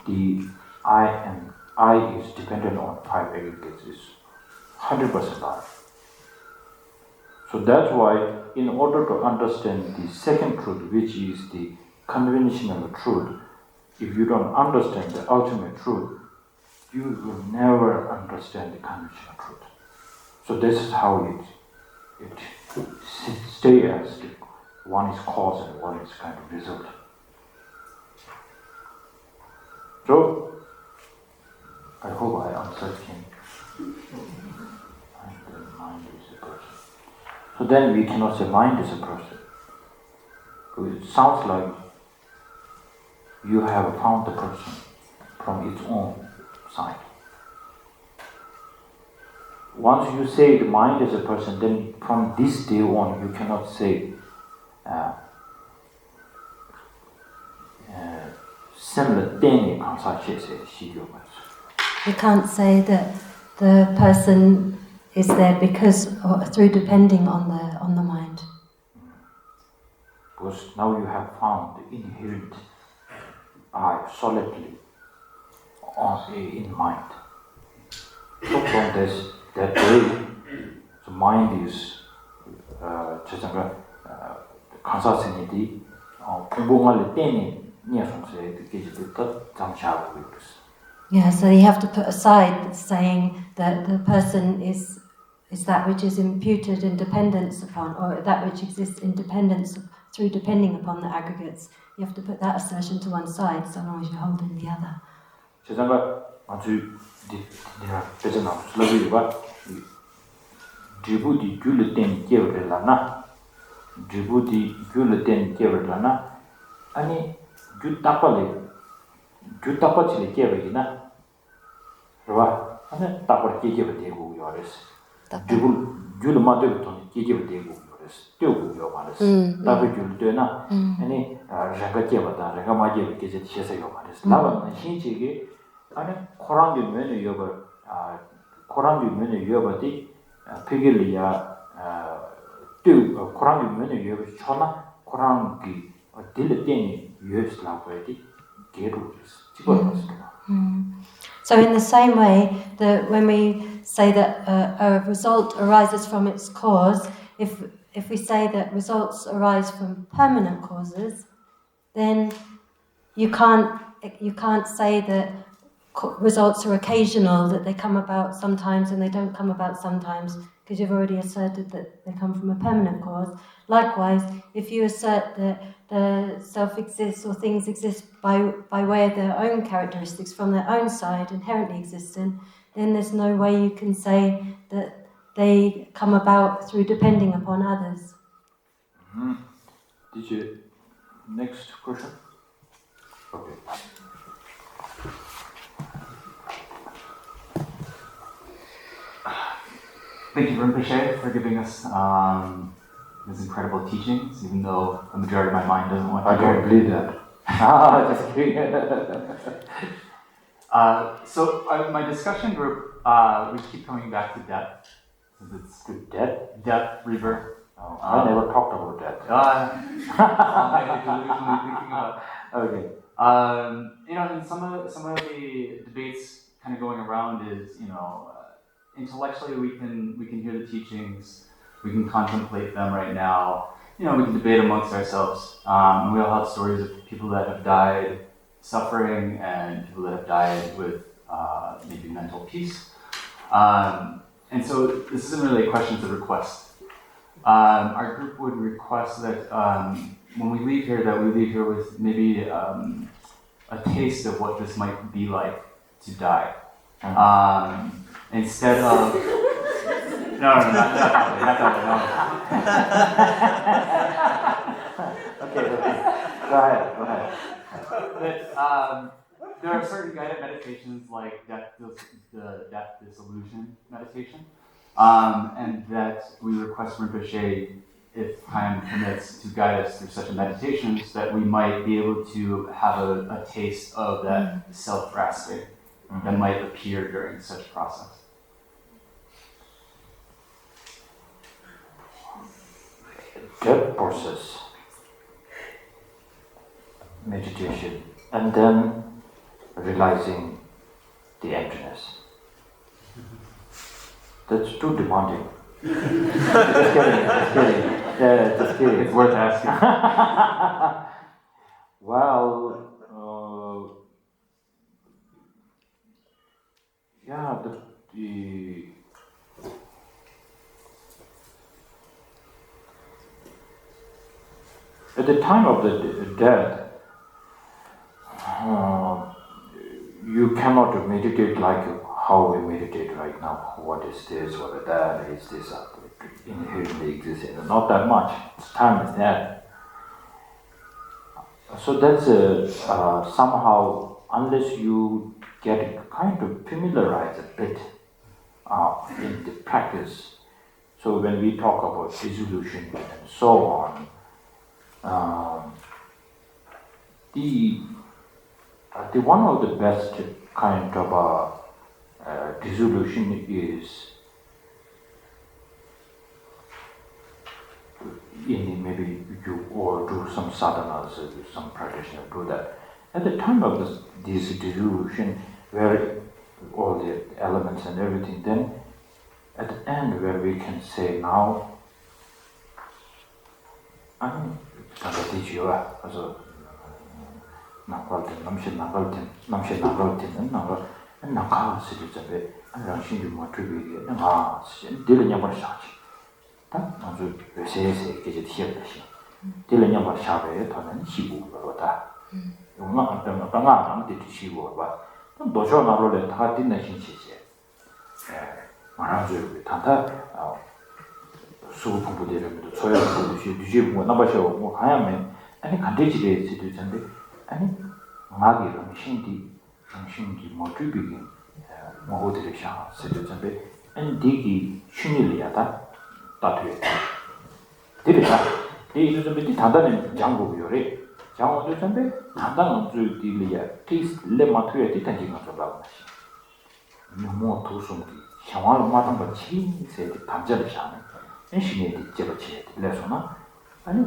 the I is dependent on 5 aggregates is 100% lie. So that's why in order to understand the second truth, which is the conventional truth, if you don't understand the ultimate truth, you will never understand the conventional truth. So this is how it stays as one is cause and one is kind of result. So I hope I answered him. And the mind is a person. So then we cannot say mind is a person. So it sounds like you have found the person from its own side. Once you say the mind is a person, then from this day on you cannot say similar thing. You can't say that the person is there because or through depending on the mind. Because now you have found the inherent I solidly in mind. So from that day, the mind is consistency Yeah, so you have to put aside saying that the person is that which is imputed in dependence upon, or that which exists in dependence through depending upon the aggregates. You have to put that assertion to one side, so long as you're holding the other. So in the same way that when we say that a result arises from its cause, if we say that results arise from permanent causes, then you can't say that results are occasional, that they come about sometimes and they don't come about sometimes, because you've already asserted that they come from a permanent cause. Likewise, if you assert that the self exists or things exist by way of their own characteristics, from their own side, inherently existent, then there's no way you can say that they come about through depending upon others. Did you next question? Okay. Thank you, Rinpoche, for giving us these incredible teachings, even though the majority of my mind doesn't want to I don't believe that. Just kidding. So my discussion group, we keep coming back to death. It's To death? death, rebirth. I never talked about that. Maybe delusionally thinking about. Okay. And some of the debates kind of going around is, intellectually we can hear the teachings, we can contemplate them right now. We can debate amongst ourselves. We all have stories of people that have died suffering and people that have died with maybe mental peace. And so this isn't really a question, it's a request. Our group would request that when we leave here, that we leave here with maybe a taste of what this might be like to die. Instead of not Okay. Go ahead. That there are certain guided meditations like the death dissolution meditation, and that we request Rinpoche, if time permits, to guide us through such a meditation, so that we might be able to have a taste of that self-grasping that might appear during such process. That process, meditation, and then realizing the emptiness. That's too demanding. Just kidding. Yeah, just kidding. It's worth asking. Well, at the time of the death, you cannot meditate like how we meditate right now. What is this? What is that? Is this inherently existing? Not that much. Time is that. So that's somehow, unless you get kind of familiarized a bit in the practice. So when we talk about dissolution and so on, the one of the best kind of dissolution is maybe you or do some sadhanas, some practitioners do that. At the time of this dissolution, where all the elements and everything, then at the end where we can say now, I'm going to teach you also 나갈때 남신 나갈때 나가 시리즈에 안랑신이 뭐 되게 나 딜nya 버샤치 다 아주 세세 계제 티어듯이 딜nya 버샤베 더는 시부로다 용나 한번 방아 남들 시부 봐 도저 나로래 다 딘나 신치지 말아줘 단타 수부 공부되려면 소야도 뒤지 뭐 나바셔 뭐 가야면 아니 간대지게 지들 텐데 아니 마기 정신이 뭐 주비기 뭐 어디를 샤 세대전에 아니 되게 춘일이야다 다투에 되리다 이 요즘에 단단한 장고요래 장고도 전에 단단한 주디리야 티스 레마투에 티탄지가 잡아가 너무 도송이 샤와를 마당 거 치세 단절을 샤네 신이 제거치 레소나 아니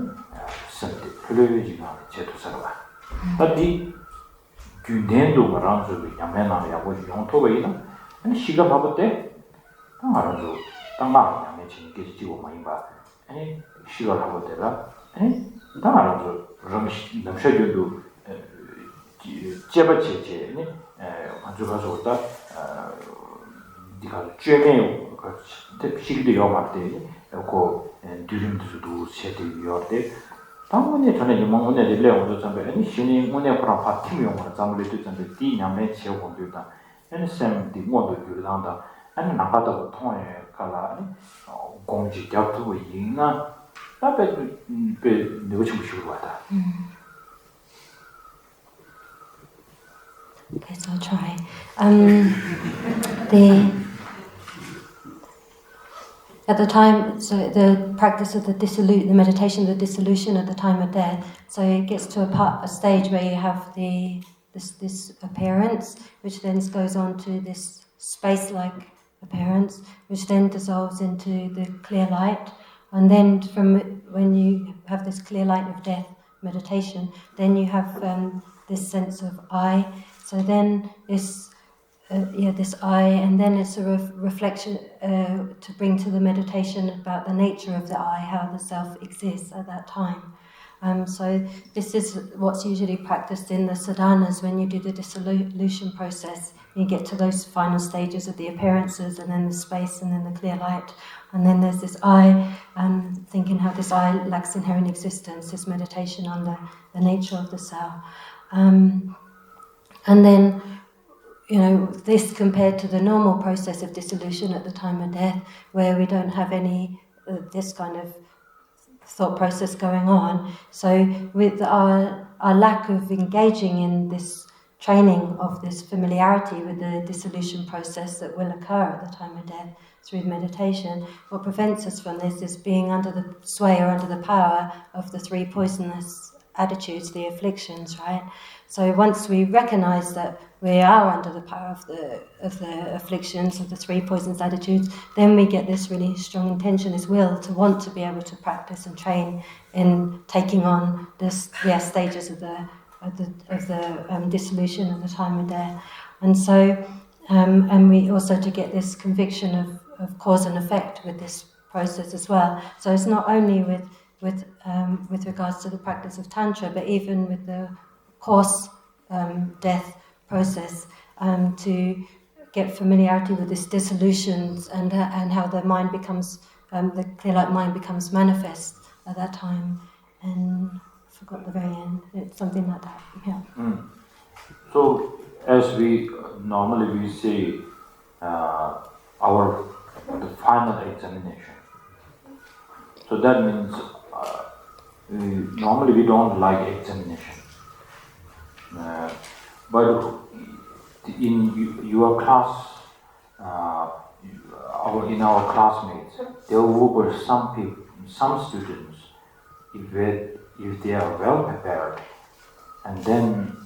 선대 플레이지가 제도사가 어디 균den도 말아서 야매나 야고 용토가 있나 아니 시가 바보 때 당하라도 당마 야매 진게 지고 많이 봐 아니 시가 바보 때라 아니 당하라도 남셔줘도 제바체제 네 아주 가서 왔다 네가 쨈메 그 시기도 요마때 그 두림도 세대 요때 당문에 전에 이몽문에 rellevo 전에 아니 신이 문에 그런 파티용으로 잠을도 전에 디냐메 채우고도다 아니 샘디 모두 줄란다 아니 나가다 통에 가라 아니 공지 잡도 있나 답에 그 누구 좀 쉬고 왔다. Okay, so I'll try. At the time, so the practice of the meditation of the dissolution at the time of death, so it gets to a stage where you have this appearance, which then goes on to this space-like appearance, which then dissolves into the clear light, and then from when you have this clear light of death meditation, then you have this sense of I. So then this I, and then it's a reflection to bring to the meditation about the nature of the I, how the self exists at that time. So this is what's usually practiced in the sadhanas when you do the dissolution process. You get to those final stages of the appearances, and then the space, and then the clear light, and then there's this I, thinking how this I lacks inherent existence, this meditation on the nature of the self. And then, this compared to the normal process of dissolution at the time of death, where we don't have any this kind of thought process going on. So with our lack of engaging in this training of this familiarity with the dissolution process that will occur at the time of death through meditation, what prevents us from this is being under the sway or under the power of the three poisonous attitudes, the afflictions, right? So once we recognize that we are under the power of the afflictions, of the three poisonous attitudes, then we get this really strong intention, this will to want to be able to practice and train in taking on this stages of the dissolution at the time of death. And so, and we also to get this conviction of cause and effect with this process as well. So it's not only with regards to the practice of Tantra, but even with the course death process, to get familiarity with this dissolutions and how the mind becomes, the clear light mind becomes manifest at that time. And I forgot the very end. It's something like that. Yeah. So as we normally say, the final examination. So that means normally we don't like examination. But in your class, in our classmates, there were some people, some students, if they are well prepared, and then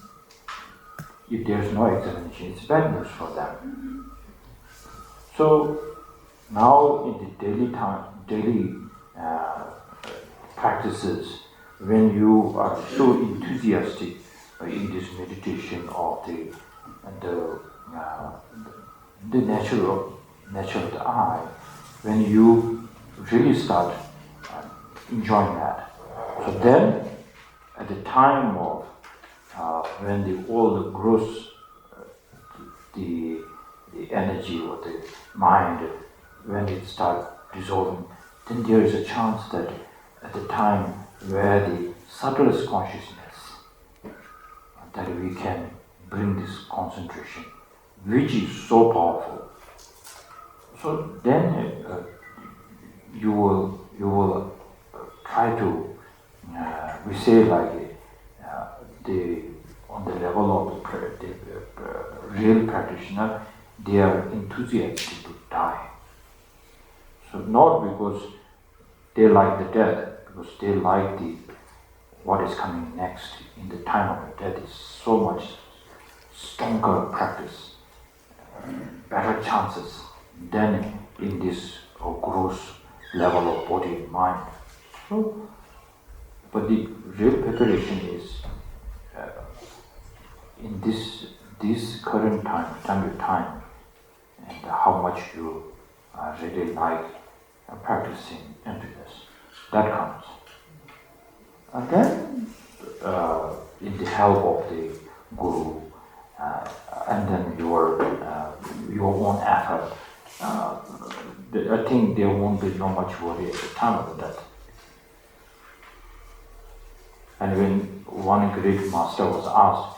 if there's no examination, it's bad news for them. So now in the daily practices, when you are so enthusiastic in this meditation of the nature of the eye, when you really start enjoying that, so then at the time of when all the gross, the energy or the mind, when it starts dissolving, then there is a chance that at the time where the subtlest consciousness, that we can bring this concentration, which is so powerful. So then you will try to, we say like on the level of the real practitioner, they are enthusiastic to die. So not because they like the death, because they like what is coming next in the time of the death is so much stronger practice, better chances than in this gross level of body and mind. So, but the real preparation is in this current time, and how much you really like practicing emptiness. That counts. And then, in the help of the guru, and then your own effort, I think there won't be no much worry at the time of the death. And when one great master was asked,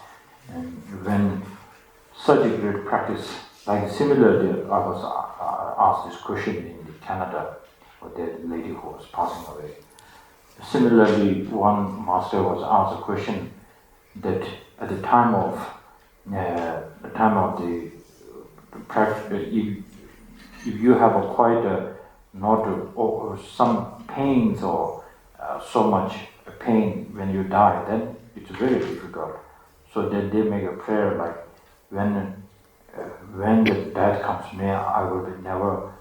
and when such a great practice, like similarly, I was asked this question in Canada, for that lady who was passing away. Similarly, one master was asked a question that at the time of the practice, if you have or some pains or so much pain when you die, then it's very difficult. So then they make a prayer like, when the death comes near, I will never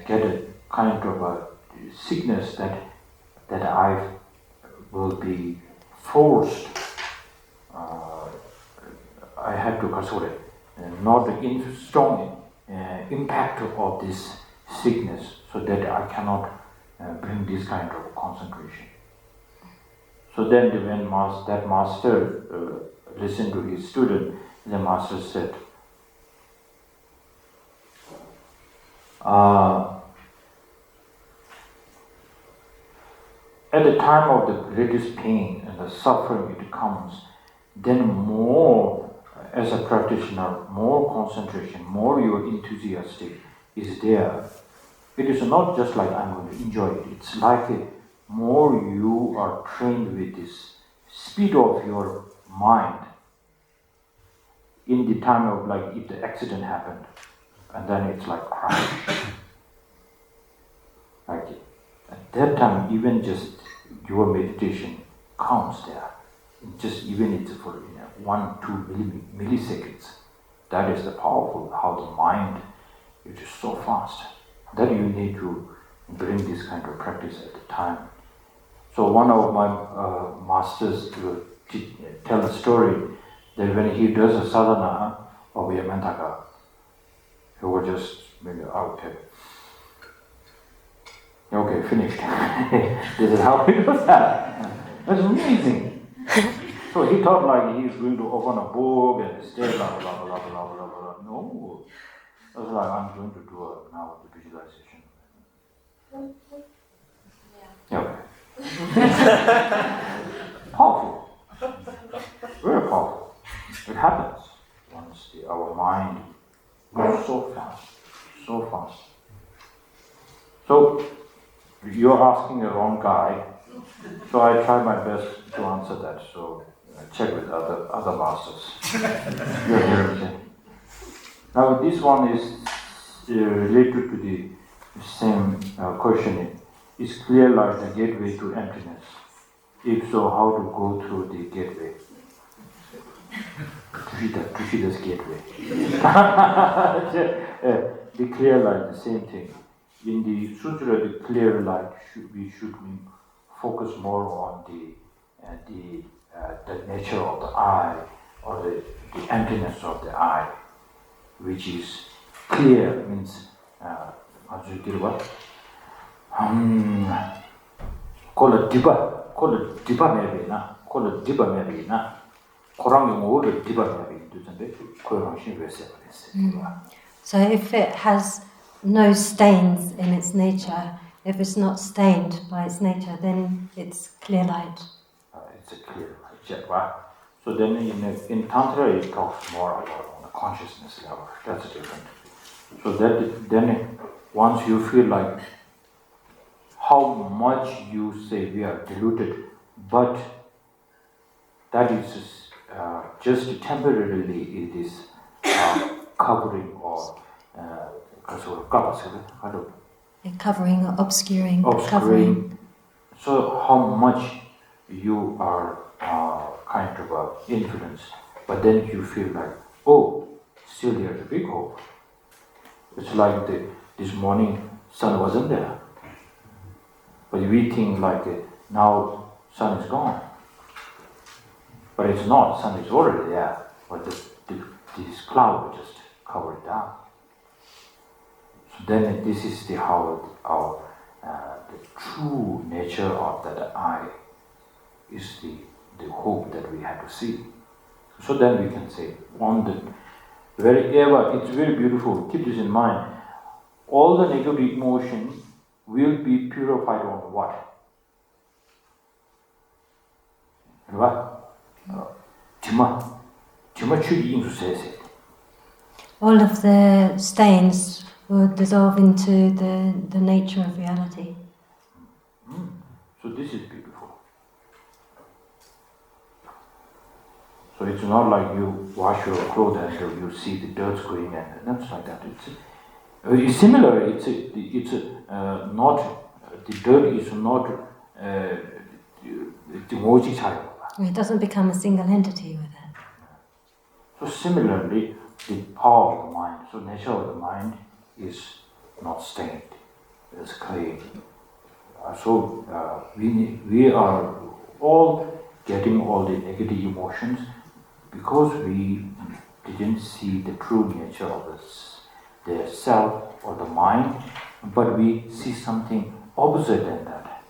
get a kind of a sickness that I will be forced. I have to console it, not the strong impact of this sickness, so that I cannot bring this kind of concentration. So then when that master listened to his student, the master said, at the time of the greatest pain and the suffering it comes, then more, as a practitioner, more concentration, more your enthusiastic is there. It is not just like I'm going to enjoy it. It's like more you are trained with this speed of your mind in the time of, like, if the accident happened, and then it's like crash. Like at that time, even just your meditation counts there. Just even it's for 1-2 milliseconds. That is the powerful, how the mind is just so fast. That you need to bring this kind of practice at the time. So one of my masters will tell a story that when he does a sadhana of Yamantaka, he will just maybe, okay, finished. This is how he does that. That's amazing. So he thought like he's going to open a book and stay blah blah blah blah blah blah. No, I was like, I'm going to do now the visualization. Yeah. Powerful, very powerful. It happens once our mind moves so fast, so fast. So you're asking the wrong guy. So I try my best to answer that. So check with other masters. You hear what I'm saying? Now this one is related to the same question. Is clear light the gateway to emptiness? If so, how to go through the gateway? Tushita's gateway. The clear light, the same thing. In the sutra, the clear light we should focus more on the nature of the eye, or the emptiness of the eye, which is clear, means call it diba maybe na, So if it has no stains in its nature, if it's not stained by its nature, then it's clear light. It's a clear light. So then in Tantra it talks more about on the consciousness level. That's different. So that then once you feel like how much you say we are deluded, but that is just temporarily it is covering or Covering or obscuring. Covering. So how much you are kind of influenced, but then you feel like, oh, still there's a big hope. It's like this morning sun wasn't there, but we think like now sun is gone, but it's not. Sun is already there, but this cloud just covered it down. So then this is how the true nature of that eye is the hope that we have to see. So then we can say on the it's very beautiful. Keep this in mind. All the negative emotion will be purified on what? All of the stains will dissolve into the nature of reality. So this is beautiful. So it's not like you wash your clothes and you see the dirt going and that's like that. It's similar. It's not the dirt is not the moji child. It doesn't become a single entity with it. So similarly, the power of the mind. So nature of the mind is not stained. It's clean. So we are all getting all the negative emotions because we didn't see the true nature of the self or the mind, but we see something opposite than that.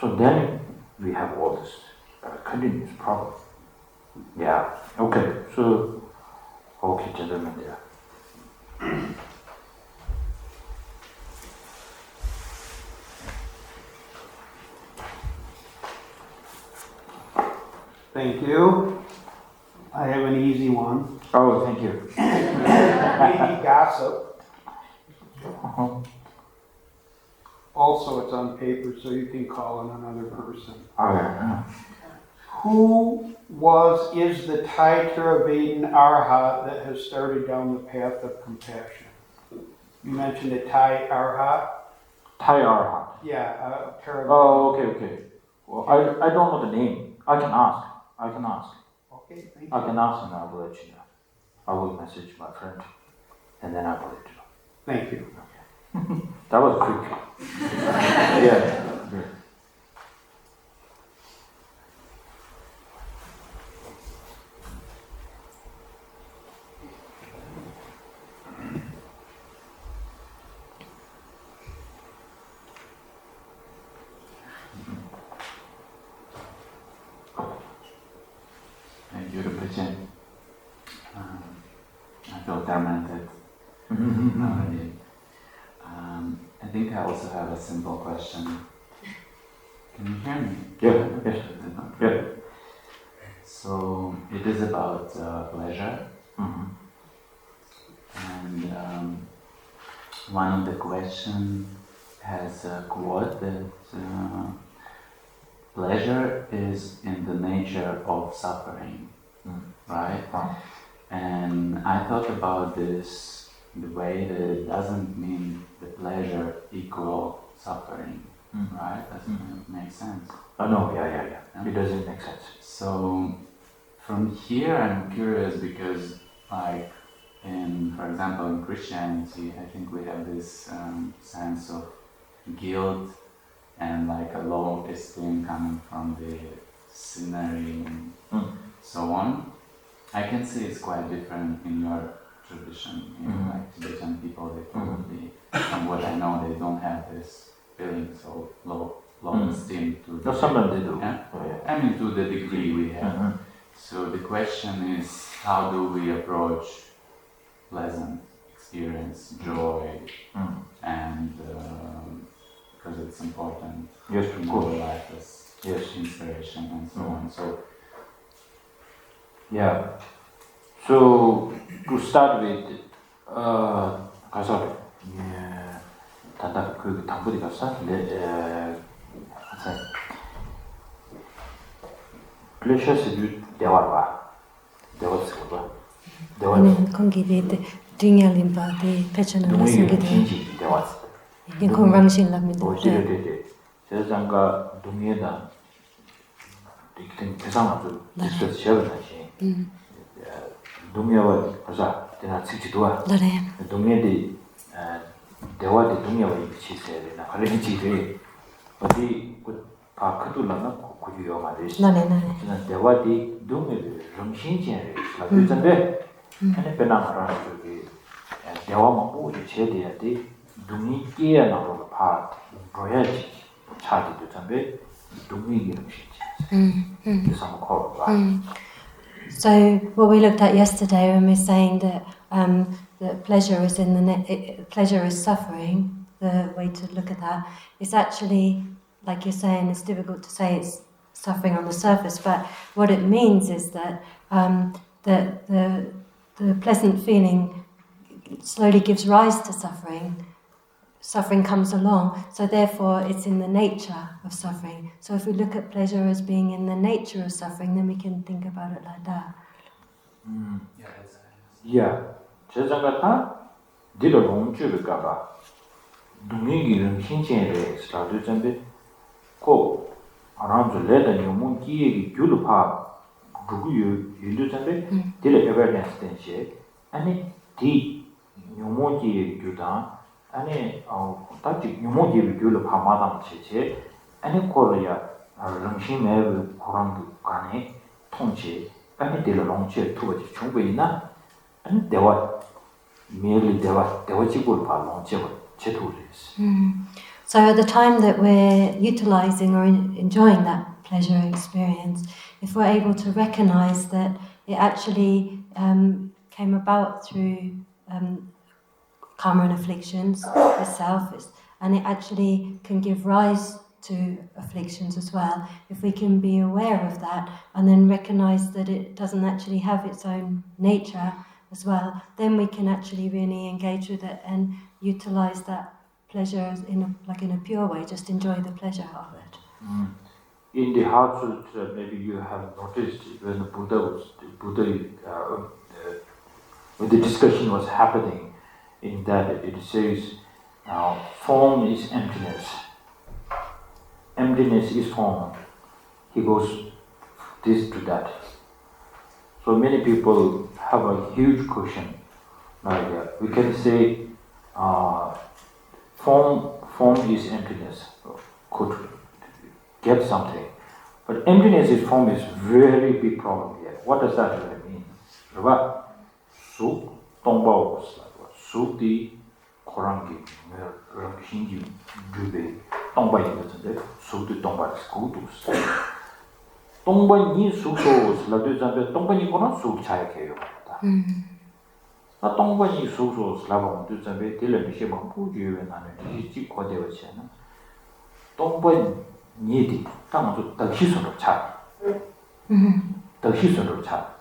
So then we have all this continuous problem. Yeah. Okay. So, okay, gentlemen, there. Thank you. I have an easy one. Oh, thank you. Maybe gossip. Also, it's on paper, so you can call on another person. Okay. Who is the Thai Theravada Arhat that has started down the path of compassion? You mentioned a Thai Arhat? Thai Arhat. Yeah, Theravada. Oh, okay. Well, I don't know the name. I can ask. Okay, thank you. I can ask and I will let you know. I will message my friend and then I will let you know. Thank you. Okay. That was quick. Yeah. Thank you, Rinpoche. I feel tormented already. I think I also have a simple question. Can you hear me? Yeah. Yeah. So it is about pleasure. Mm-hmm. And one of the questions has a quote that pleasure is in the nature of suffering, right? And I thought about this the way that it doesn't mean the pleasure equal suffering, right? Doesn't make sense. No, yeah. It doesn't make sense. So from here I'm curious because like for example in Christianity, I think we have this sense of guilt and like a low esteem coming from the scenery and so on. I can see it's quite different in your tradition, like Tibetan people, they probably, from what I know, they don't have this feeling so low esteem to No, sometimes they do. Yeah? I mean to the degree we have. So the question is, how do we approach pleasant experience, joy, and because it's important in our life as inspiration and so on. So yeah. So to start with, 가서 단답 그 당부리 가서 pleasure du 대화와 대화스고 아니 공기데 딩야림바데 패션을 생기데 대화스 이게 건강신랍니다. 오시르데 세상과 동의다 이렇게 대상으로 디스커스 시작하지. 동의와 가서 내가 지지도와 동의데 대화데 동의와 이치세나 관련지들이 어디 바크도라나 고유요 말이지. 나네. 대화데 동의를 정신지에 라든데 아니 배나가라 저기 대화만 보고 제대해야 돼. 동의기에 나로 봐 보여야지. 차디도 담배 동의기를 정신지. some call. So what we looked at yesterday when we were saying that that pleasure is pleasure is suffering, the way to look at that is actually, like you're saying, it's difficult to say it's suffering on the surface, but what it means is that that the pleasant feeling slowly gives rise to suffering. Suffering comes along, so therefore it's in the nature of suffering. So if we look at pleasure as being in the nature of suffering, then we can think about it like that. Yeah. 세상과 디로 롱주가 동의기는 신체에 스타트 전에 고 아람도 레다 요문 기획이 줄파 누구 유도 전에 디레 에버넌스 된시 아니 디 요문기 규다 아니 딱히 요문기 규를 파마당 체체 아니 콜이야 랑심에 고랑도 간에 통치 아니 디로 롱주 투어지 충분히나 아니 대화 merely 대화직을 발론 제도리스. So at the time that we're utilizing or enjoying that pleasure experience, if we're able to recognize that it actually came about through karma and afflictions itself, and it actually can give rise to afflictions as well, if we can be aware of that and then recognize that it doesn't actually have its own nature as well, then we can actually really engage with it and utilize that pleasure in a pure way, just enjoy the pleasure of it. In the heart sutra, maybe you have noticed when when the discussion was happening, in that it says, form is emptiness. Emptiness is form. He goes this to that. So many people have a huge question. Like we can say, form is emptiness. Could get something, but emptiness is form is very big problem here. What does that really mean? Right? Su tongbao su di korangi rangishingi jube tongba yinga su di tongba skutus. Tongba ni su so la deuxième tongba ni koran su chaya keyo. Na tongba ni su so la ba deuxième tele mi shema pu juwe na ne ji ko de wa chena. Tongba ni 당도 덕시선으로 차. 덕시선으로 차.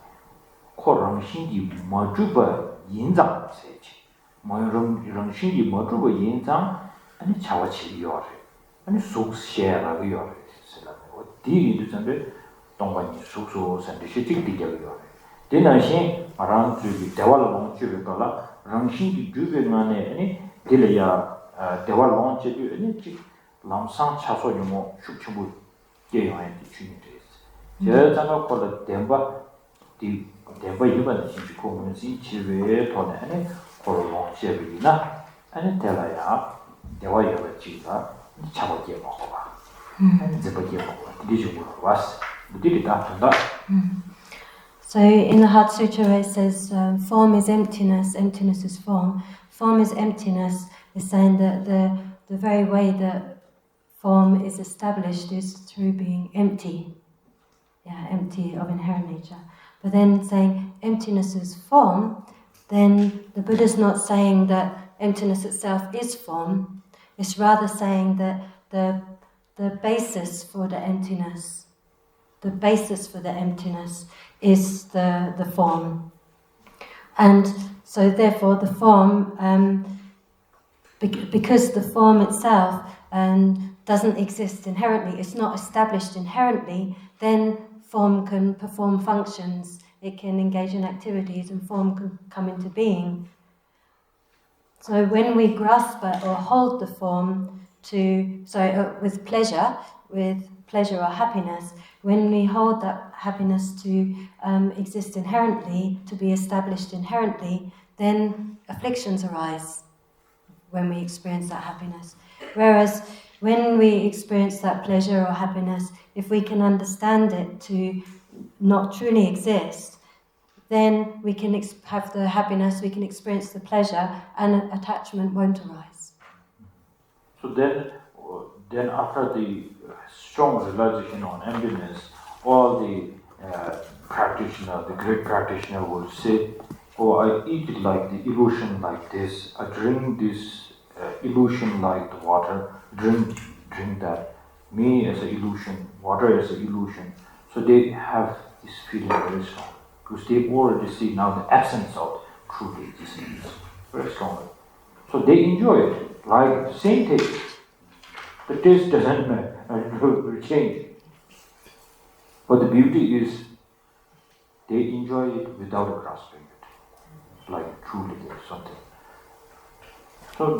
코랑 신기 뭐주버 인장 세지. 뭐랑 신기 뭐주버 인장 아니 차와치 요래. 아니 속세라고 요래. 디 이드선데 동반이 숙소 산데시 틱틱이요. 디나신 아랑 주기 대화를 주기가 랑신기 주변만에 아니 딜이야 대화를 런치도 아니 람상 차소유모 숙주부 예용에 주니데. 제가 콜 덴바 디 덴바 이번에 진짜 고문시 지외에 돈에 콜로 제비나 아니 대라야 대화여가 지가 잡아게 먹어봐. 잡아게 먹어. 디주고 왔어. 디리다 한다. So in the Heart Sutra where it says form is emptiness, emptiness is form. Form is emptiness is saying that the very way that form is established is through being empty. Yeah, empty of inherent nature. But then saying emptiness is form, then the Buddha's not saying that emptiness itself is form. It's rather saying that the basis for the emptiness is the form. And so therefore the form, because the form itself doesn't exist inherently, it's not established inherently, then form can perform functions, it can engage in activities, and form can come into being. So when we grasp it or hold the form with pleasure or happiness, when we hold that happiness to exist inherently, to be established inherently, then afflictions arise when we experience that happiness. Whereas when we experience that pleasure or happiness, if we can understand it to not truly exist, then we can have the happiness, we can experience the pleasure, and attachment won't arise. So then after the strong realization on emptiness, all the great practitioner will say, oh, I eat like the illusion like this, I drink this illusion like the water, drink that, me as an illusion, water as an illusion. So they have this feeling very strong, because they already see now the absence of truly existence, very strong. So they enjoy it, like same taste. The taste doesn't change. But the beauty is, they enjoy it without grasping it, like truly there's something. So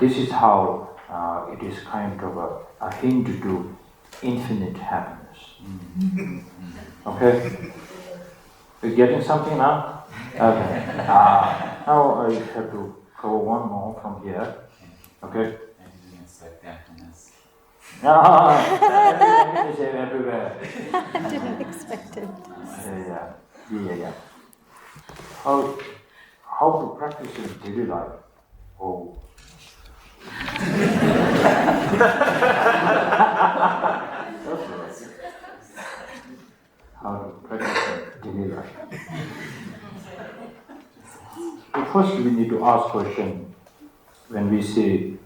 this is how it is kind of a hint to infinite happiness. Okay? We're getting something now? Okay. Now I have to go one more from here. Okay? I didn't expect happiness. Happiness is everywhere. I didn't expect it. Yeah. How to practice in daily life? Oh. How to practice in daily life? So first we need to ask question when we say,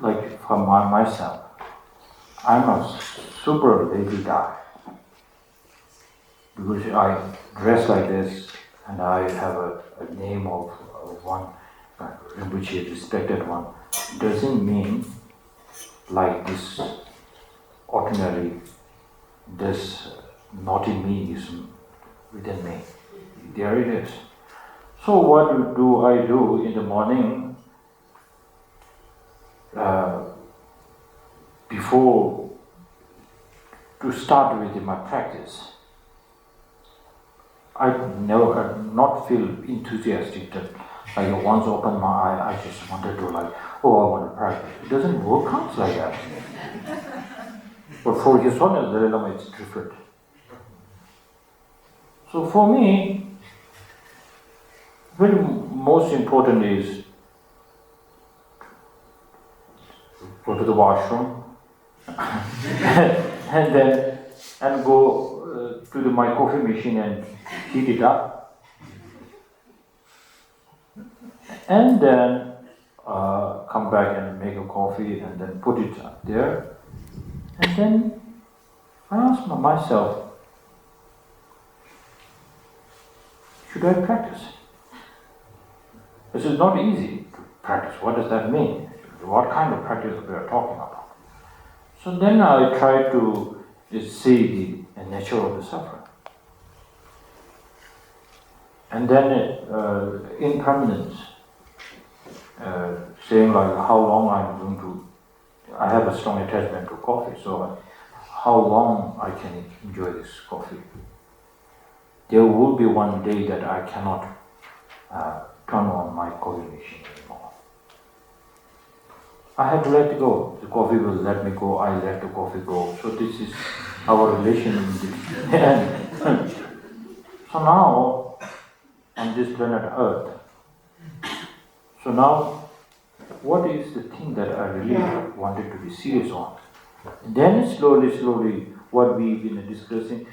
like for myself, I'm a super lazy guy. Because I dress like this and I have a name of one Rinpoche, respected one, doesn't mean like this ordinary, this naughty me is within me. There it is. So what do I do in the morning before to start with my practice? I not feel enthusiastic that I once open my eye, I just wanted to I want to practice. It doesn't work out like that. But for His Holiness, Dalai Lama, it's different. So for me, very most important is go to the washroom and go to my coffee machine and heat it up, and then come back and make a coffee and then put it up there, and then I ask myself, should I practice? This is not easy to practice. What does that mean? What kind of practice we are talking about? So then I try to is see the nature of the suffering. And then impermanence, saying like how long I'm going to, I have a strong attachment to coffee, so how long I can enjoy this coffee. There will be one day that I cannot turn on my coffee machine anymore. I have to let it go. The coffee will let me go, I let the coffee go. So this is our relation in this. So now, on this planet Earth, so now, what is the thing that I really wanted to be serious on? And then slowly, what we've been discussing,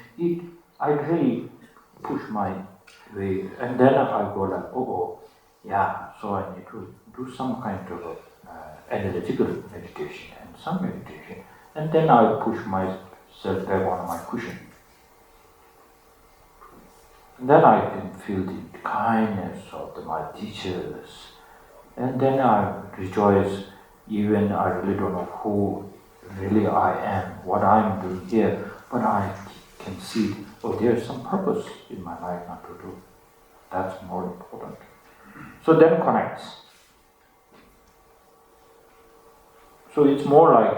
I really push my way, and then I go like, yeah, so I need to do some kind of analytical meditation and some meditation, and then I push myself back on my cushion. And then I can feel the kindness of my teachers, and then I rejoice, even I really don't know who really I am, what I'm doing here, but I can see, there's some purpose in my life not to do. That's more important. So then connects. So it's more like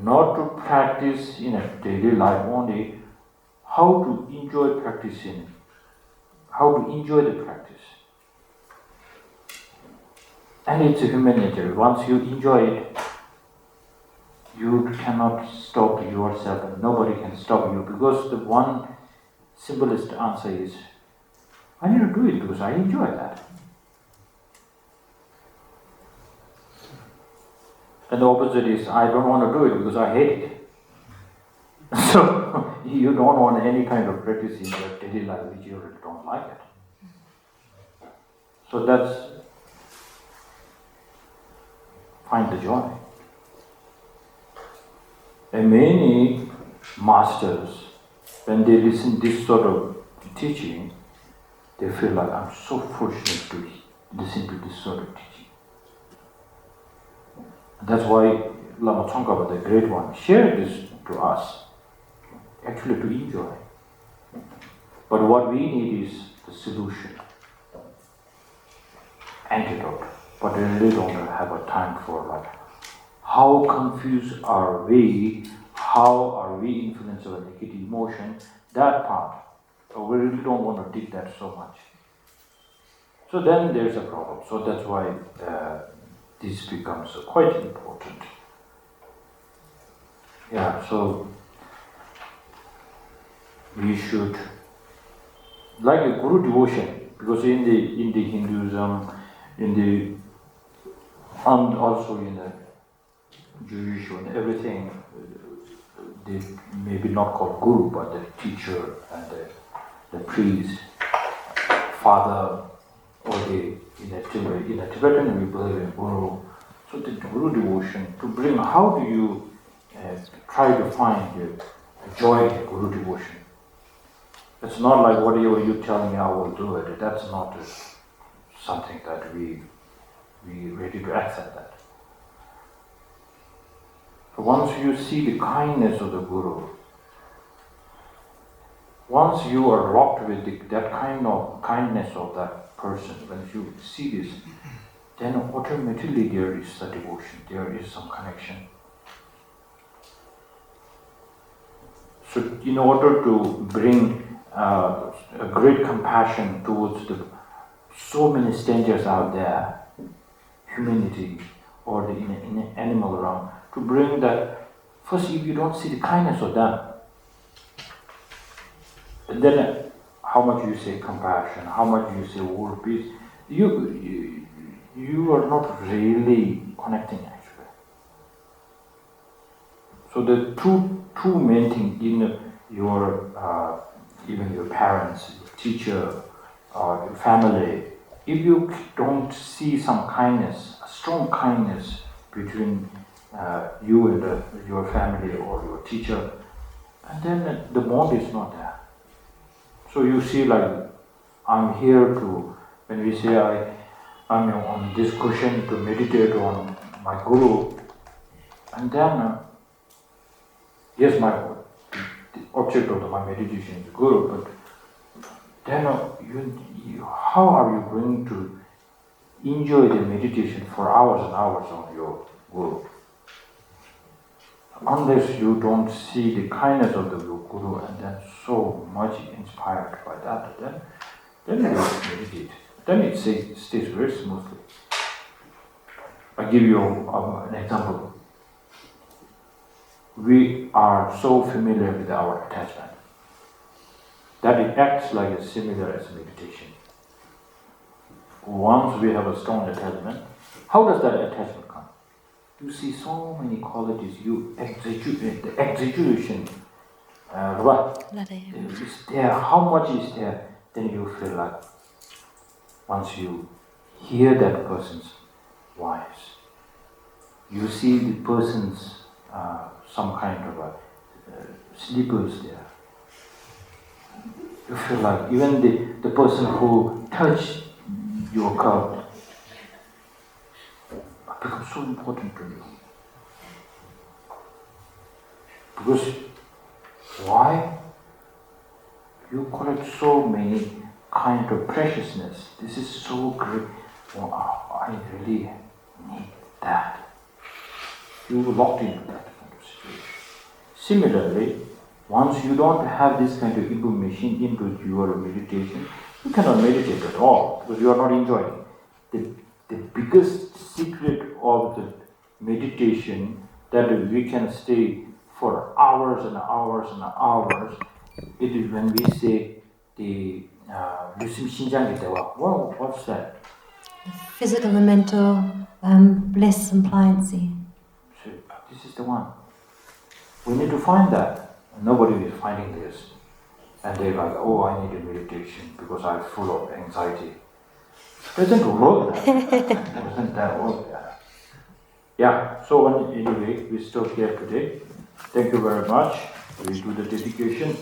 not to practice in a daily life only, how to enjoy practicing, how to enjoy the practice. And it's a human nature. Once you enjoy it, you cannot stop yourself and nobody can stop you, because the one simplest answer is, I need to do it because I enjoy that. And the opposite is, I don't want to do it because I hate it. So you don't want any kind of practice in your daily life which you really don't like it. So that's, find the joy. And many masters, when they listen to this sort of teaching, they feel like, I'm so fortunate to listen to this sort of teaching. That's why Lama Tsongkhapa, the great one, shared this to us, actually to enjoy. But what we need is the solution, antidote. But we really don't have a time for like, how confused are we, how are we influenced by negative emotion, that part. So we really don't want to dig that so much. So then there's a problem. So that's why this becomes quite important. Yeah, so we should, like a guru devotion, because in the Hinduism, and also in the Jewish and everything, they maybe not called guru, but the teacher and the priest, father, or in a Tibetan we believe in guru. So the guru devotion, to bring, how do you try to find the joy in guru devotion? It's not like whatever you tell me I will do it. That's not something that we ready to accept that. So once you see the kindness of the Guru, once you are locked with that kind of kindness of that person, when you see this, then automatically there is a devotion, there is some connection. So in order to bring a great compassion towards so many strangers out there, humanity or the in animal around, to bring that, first if you don't see the kindness of them, and then how much you say compassion, how much you say world peace, you are not really connecting actually. So the two main things in your even your parents, your teacher, or your family, if you don't see some kindness, a strong kindness between you and your family or your teacher, and then the bond is not there. So you see, like, I'm here to, when we say I'm on this cushion to meditate on my Guru, and then yes, the object of my meditation is Guru, but then how are you going to enjoy the meditation for hours and hours on your Guru? Unless you don't see the kindness of the Guru and then so much inspired by that, then you meditate. Then it stays very smoothly. I give you an example. We are so familiar with our attachment that it acts like as similar as meditation. Once we have a strong attachment, how does that attachment come? You see so many qualities, you execute the execution. Is there, how much is there? Then you feel like once you hear that person's voice, you see the person's some kind of slippers there. You feel like even the person who touched your cup becomes so important to you. Because why? You collect so many kind of preciousness. This is so great. Oh, I really need that. You locked into that kind of situation. Similarly, once you don't have this kind of information into your meditation, you cannot meditate at all because you are not enjoying. The biggest secret of the meditation that we can stay for hours and hours and hours, it is when we say the what's that? Physical and mental bliss and pliancy. So this is the one. We need to find that. Nobody is finding this. And they're like, oh, I need a meditation because I'm full of anxiety. It doesn't work that. Doesn't that work that? Yeah, so anyway, we stop here today. Thank you very much. We do the dedication.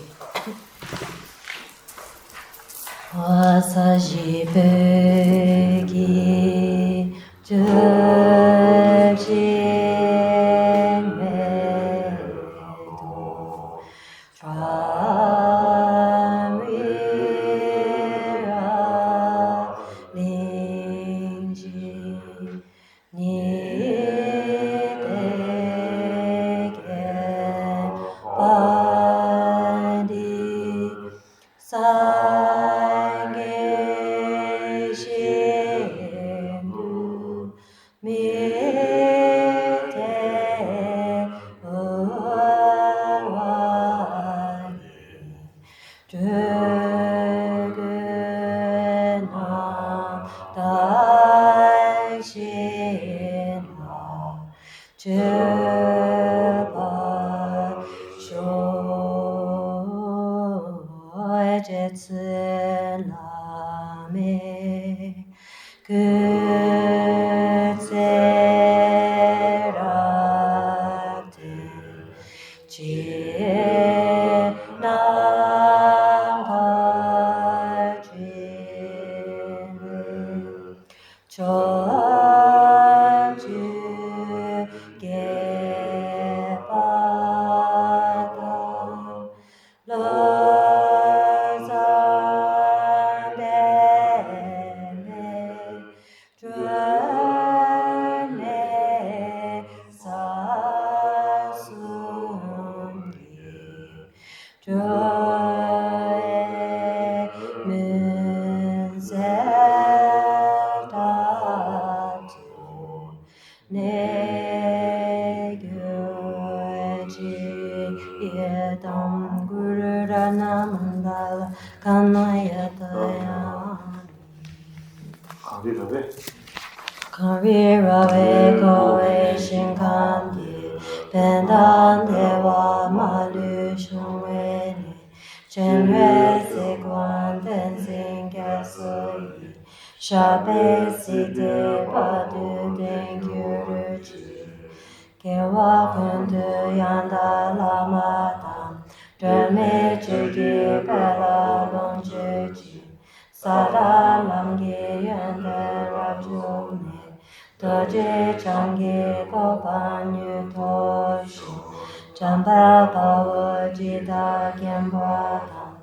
Jamba Bawa Jida Gyambra Tam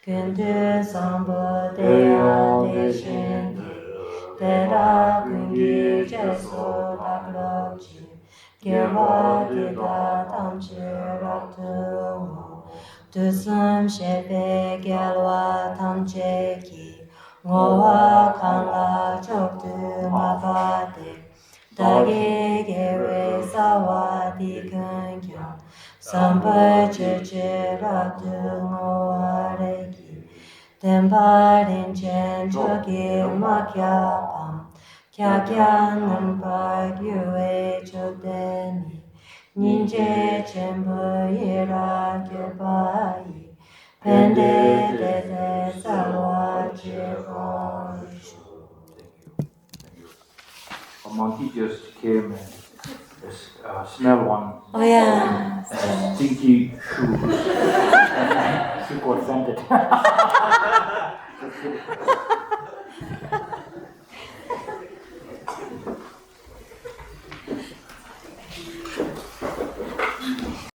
Kundu Sambo Deya Deshindi Dera Kungi Jesu Daklokchi Gyalwa Dida Tamchi Raktumu Dusum Shepe Gyalwa Tamcheki Ngowa Kanla Choktu Mabate Dagi Gewe Sawa Di Kunkyo Samba Cheche Raktu Ngowa Reki Tempa Rinchen Choki Makya Pam Kya Kya Nampa Gyue Chodeni Ninje Chenpo Yira Gyupai Pende Dede Salwa Chikon. A monkey just came and smelled one Oh yeah. stinky shoe. She got offended. Just kidding.